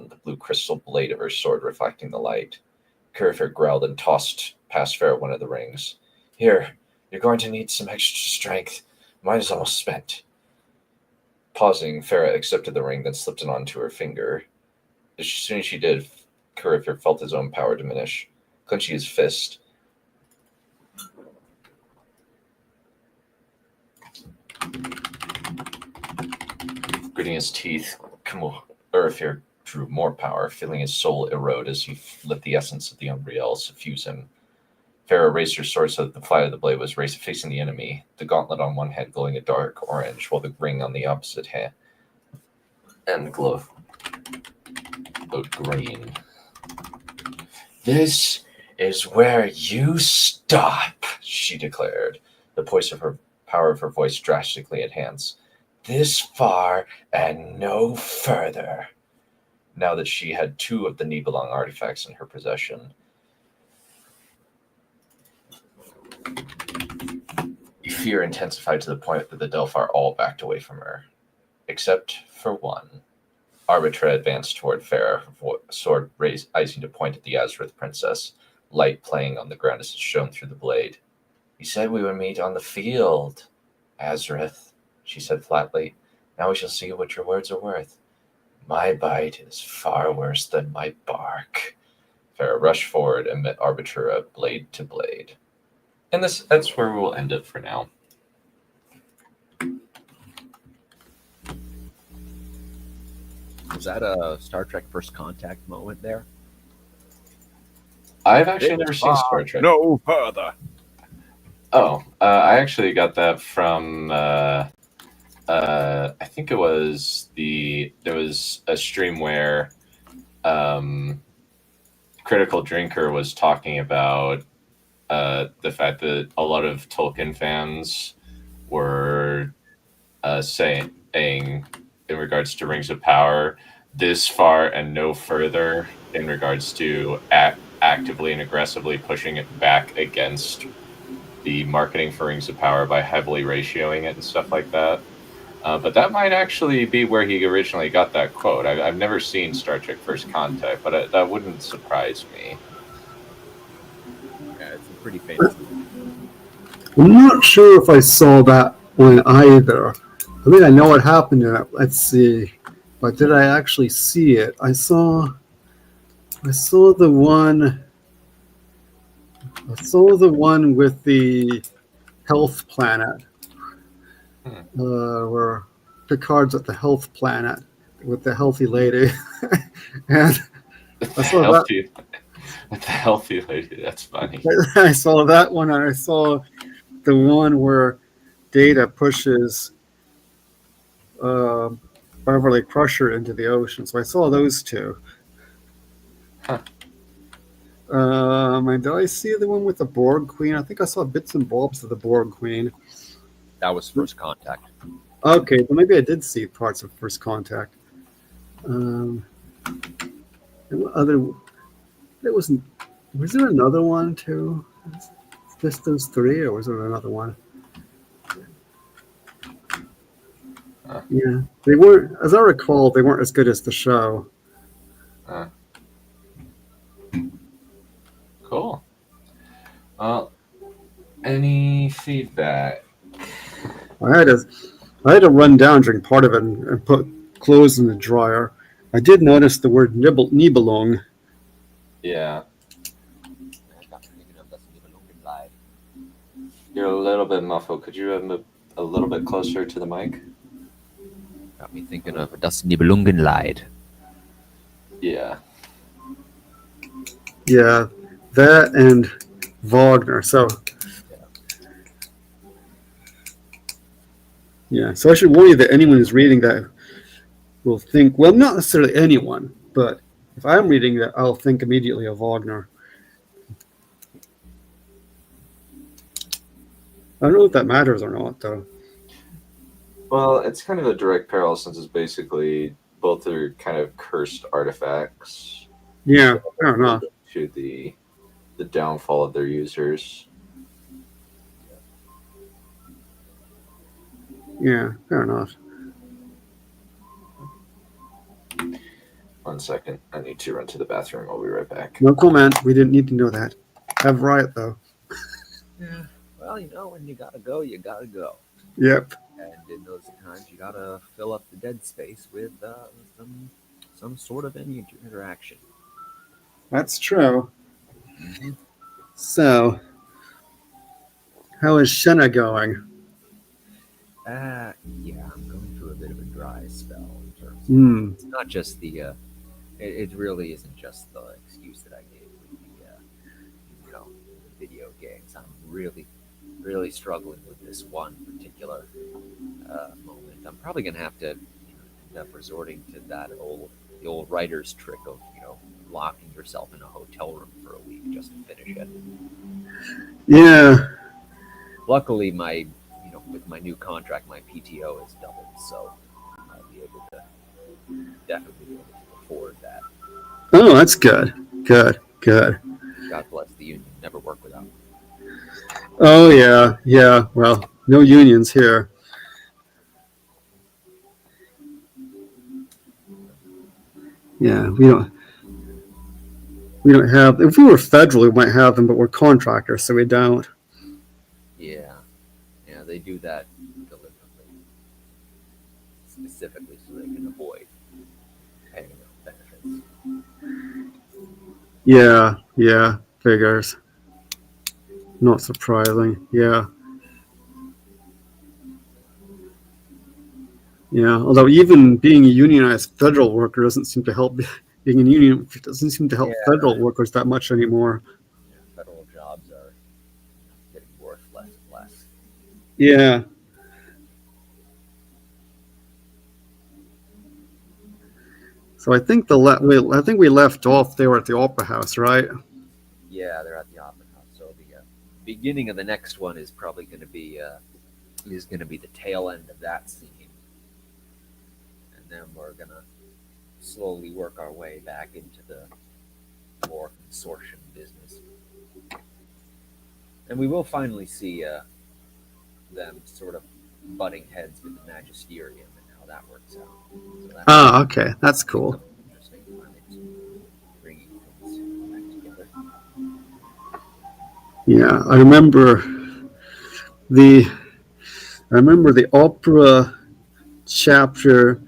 the blue crystal blade of her sword reflecting the light. Curfear growled and tossed past Farah one of the rings. Here, you're going to need some extra strength. Mine is almost spent. Pausing, Farah accepted the ring, then slipped it onto her finger. As soon as she did, Curfear felt his own power diminish. Clenching his fist, gritting his teeth, Curfear drew more power, feeling his soul erode as he let the essence of the Umbriel suffuse him. Farah raised her sword so that the flat of the blade was raised facing the enemy, the gauntlet on one hand glowing a dark orange, while the ring on the opposite hand glowed green. This is where you stop, she declared, the power of her voice drastically enhanced. This far and no further. Now that she had 2 of the Nibelung artifacts in her possession. Fear intensified to the point that the Delphar all backed away from her. Except for one. Arbitra advanced toward Farah, her sword rising to point at the Azrith princess, light playing on the ground as it shone through the blade. You said we would meet on the field, Azrith, she said flatly. Now we shall see what your words are worth. My bite is far worse than my bark. Farah rushed forward and met Arbitra blade to blade. And that's where we'll end it for now. Was that a Star Trek First Contact moment there? I've actually never seen Star Trek. No further. Oh, I actually got that from I think it was there was a stream where Critical Drinker was talking about the fact that a lot of Tolkien fans were saying in regards to Rings of Power, this far and no further, in regards to actively and aggressively pushing it back against the marketing for Rings of Power by heavily ratioing it and stuff like that. But that might actually be where he originally got that quote. I've never seen Star Trek First Contact, but that wouldn't surprise me. Yeah, it's a pretty famous. I'm not sure if I saw that one either. I mean, I know what happened in it. Let's see. But did I actually see it? I saw the one. I saw the one with the health planet, where Picard's at the health planet with the healthy lady, and I saw that. With the healthy lady, that's funny. I saw that one, and I saw the one where Data pushes Beverly Crusher into the ocean. So I saw those two. Huh. And did I see the one with the Borg Queen? I think I saw bits and bobs of the Borg Queen. That was First Contact. Okay, well maybe I did see parts of First Contact. And what other? It wasn't. Was there another one too? Just those 3, or was there another one? Yeah, they weren't. As I recall, they weren't as good as the show. Cool. Well, any feedback? I had to run down during part of it and put clothes in the dryer. I did notice the word Nibelung. Yeah. You're a little bit muffled. Could you have a little bit closer to the mic? Got me thinking of Das Nibelungenlied. Yeah. Yeah, that and Wagner. So, yeah. So I should warn you that anyone who's reading that will think, well, not necessarily anyone, but if I'm reading that, I'll think immediately of Wagner. I don't know if that matters or not, though. Well, it's kind of a direct parallel since it's basically both are kind of cursed artifacts. Yeah, fair enough. To the downfall of their users. Yeah, fair enough. 1 second. I need to run to the bathroom. I'll be right back. No comment. We didn't need to know that. Have Riot, though. Yeah. Well, when you gotta go, you gotta go. Yep. And in those times, you gotta fill up the dead space with some sort of any interaction. That's true. Mm-hmm. So, how is Shenna going? Yeah, I'm going through a bit of a dry spell in terms of it's not just the it really isn't just the excuse that I gave with the video games. I'm really struggling with this one particular moment. I'm probably gonna have to end up resorting to the old writer's trick of locking yourself in a hotel room for a week just to finish it. Yeah. luckily, with my new contract, my PTO is doubled, so I'll be able to definitely be able to afford that. Oh, that's good. Good. God bless the union. Never work without. Oh yeah. Well, no unions here. Yeah, we don't have. If we were federal, we might have them, but we're contractors, so we don't. Yeah, they do that deliberately, specifically so they can avoid paying out benefits. Yeah, figures. Not surprising. Yeah. Although even being a unionized federal worker doesn't seem to help. Being in union doesn't seem to help federal workers that much anymore. Federal jobs are getting worth less and less. Yeah. So I think we left off. They were at the Opera House, right? Yeah, they're at the Opera House. So the beginning of the next one is probably going to be the tail end of that scene, and then we're gonna slowly work our way back into the more consortium business, and we will finally see them sort of butting heads with the magisterium and how that works out. So Okay, that's cool. Interesting, finally bringing things back together. Yeah, I remember the opera chapter.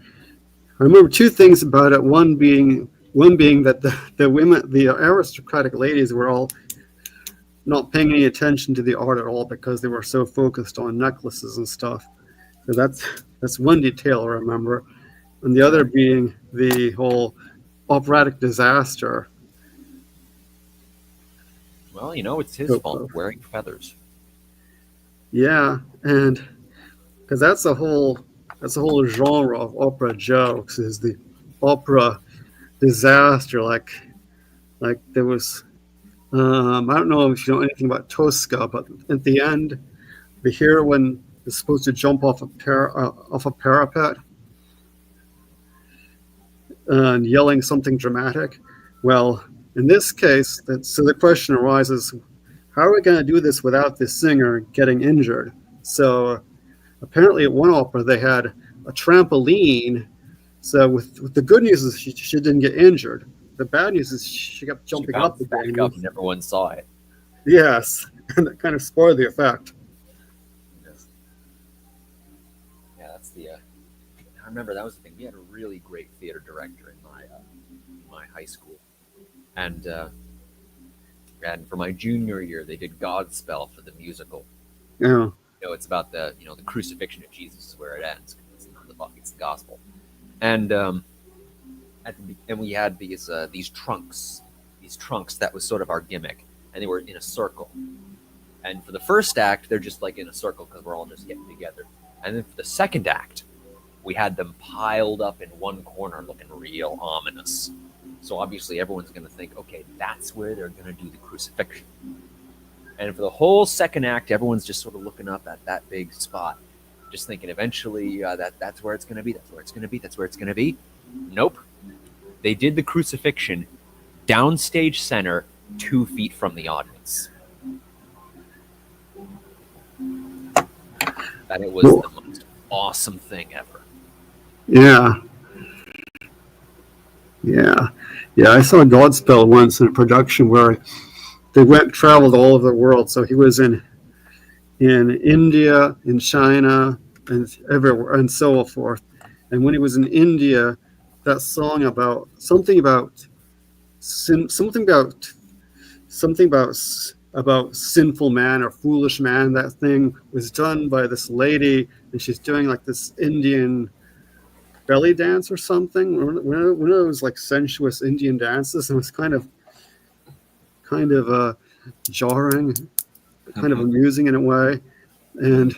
I remember two things about it. One being that the women, the aristocratic ladies, were all not paying any attention to the art at all because they were so focused on necklaces and stuff. So that's one detail I remember, and the other being the whole operatic disaster. Well, it's his fault wearing feathers. Yeah, and because that's a whole genre of opera jokes is the opera disaster. Like there was, I don't know if you know anything about Tosca, but at the end, the heroine is supposed to jump off a parapet and yelling something dramatic. Well, in this case, so the question arises: how are we going to do this without the singer getting injured? So apparently at one opera they had a trampoline. So with the good news is she didn't get injured. The bad news is she kept jumping up back up and everyone saw it. Yes, and that kind of spoiled the effect. Yeah, that's the. I remember that was the thing. We had a really great theater director in my high school, and for my junior year they did Godspell for the musical. Yeah. It's about the crucifixion of Jesus is where it ends. It's not the book; it's the gospel. And and we had these trunks that was sort of our gimmick, and they were in a circle. And for the first act, they're just like in a circle because we're all just getting together. And then for the second act, we had them piled up in one corner, looking real ominous. So obviously, everyone's going to think, okay, that's where they're going to do the crucifixion. And for the whole second act, everyone's just sort of looking up at that big spot, just thinking eventually that's where it's going to be. That's where it's going to be. That's where it's going to be. Nope. They did the crucifixion downstage center, 2 feet from the audience. And it was the most awesome thing ever. Yeah. I saw Godspell once in a production where they traveled all over the world. So he was in India, in China, and everywhere, and so forth. And when he was in India, that song about something about sinful man or foolish man, that thing was done by this lady, and she's doing like this Indian belly dance or something. One of those like sensuous Indian dances, and it was kind of jarring, kind of amusing in a way, and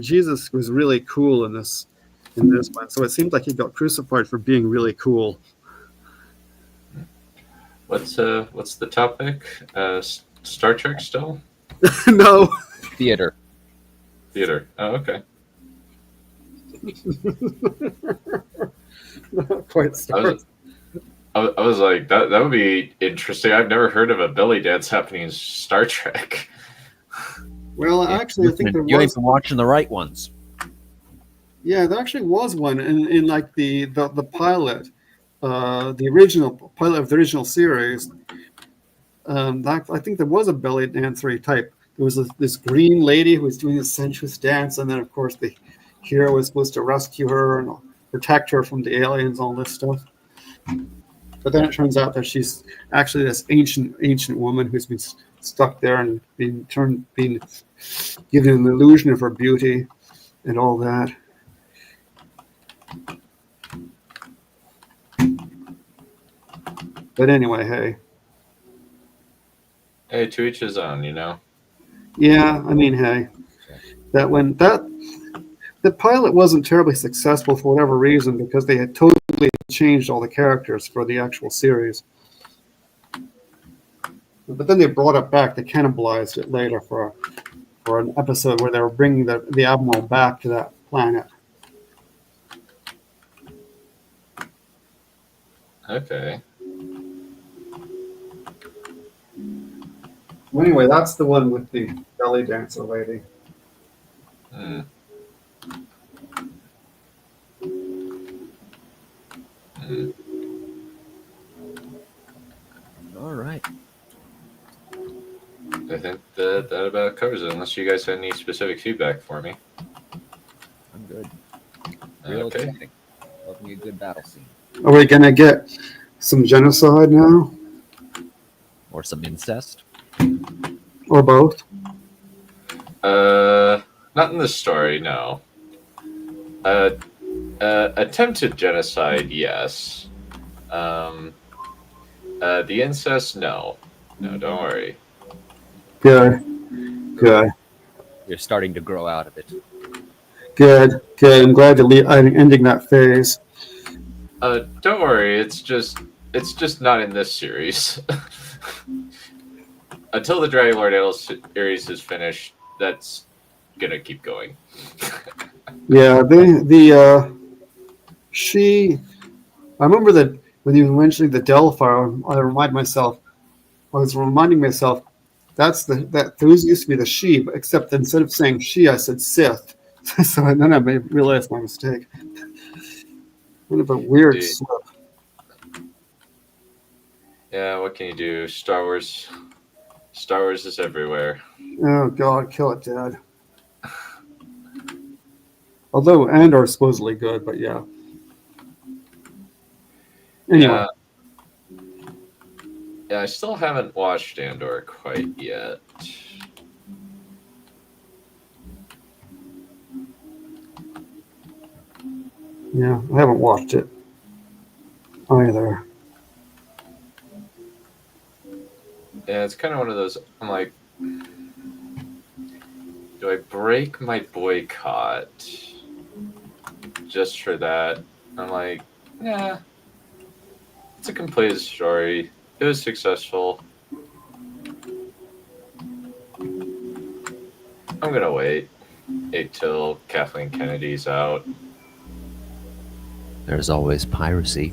Jesus was really cool in this one. So it seemed like he got crucified for being really cool. What's the topic? Star Trek still? No. Theater. Theater. Oh, okay. Not quite Star. I was like, that would be interesting. I've never heard of a belly dance happening in Star Trek. Well, actually, I think there You ain't was. been watching the right ones. Yeah, there actually was one in like the pilot, the original pilot of the original series. I think there was a belly dancer type. There was this green lady who was doing a sensuous dance, and then of course the hero was supposed to rescue her and protect her from the aliens, all this stuff. But then it turns out that she's actually this ancient woman who's been stuck there and been given an illusion of her beauty and all that. But anyway, hey. Hey, to each his own, you know? Yeah, I mean, hey. The pilot wasn't terribly successful for whatever reason because they had totally changed all the characters for the actual series. But then they brought it back. They cannibalized it later for an episode where they were bringing the Admiral back to that planet. Okay. Well, anyway, that's the one with the belly dancer lady. Hmm. Hmm. All right. I think that about covers it, unless you guys have any specific feedback for me. I'm good. Real Okay. exciting. Loving a good battle scene. Are we going to get some genocide now? Or some incest. Or both? Not in this story, no. Attempted genocide, yes. The incest, no. No, don't worry. Good. Good. You're starting to grow out of it. Good. I'm glad I'm ending that phase. Don't worry. It's just not in this series. Until the Dragon Lord Idol series is finished, that's gonna keep going. Yeah, I remember that when you mentioned the Delphi, I was reminding myself that those used to be the she, but except instead of saying she, I said Sith. So then I realized my mistake. What a weird Indeed. slip. Yeah, what can you do? Star Wars is everywhere. Oh God, kill it, Dad. Although Andor is supposedly good, but yeah. Anyway. Yeah, I still haven't watched Andor quite yet. Yeah, I haven't watched it either. Yeah, it's kind of one of those. I'm like, do I break my boycott just for that? I'm like, yeah, it's a completed story. It was successful. I'm gonna wait till Kathleen Kennedy's out. There's always piracy.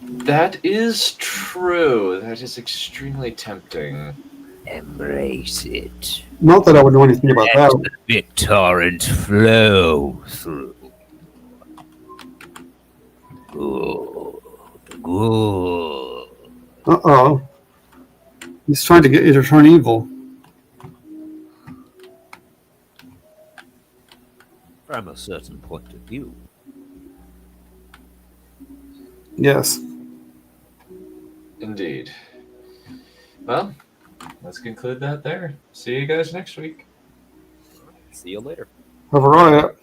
That is true. That is extremely tempting. Embrace it. Not that I would know anything about Let that. the BitTorrent flow through. Good. Uh-oh. He's trying to get you to turn evil. From a certain point of view. Yes. Indeed. Well, let's conclude that there. See you guys next week. See you later. Have a riot.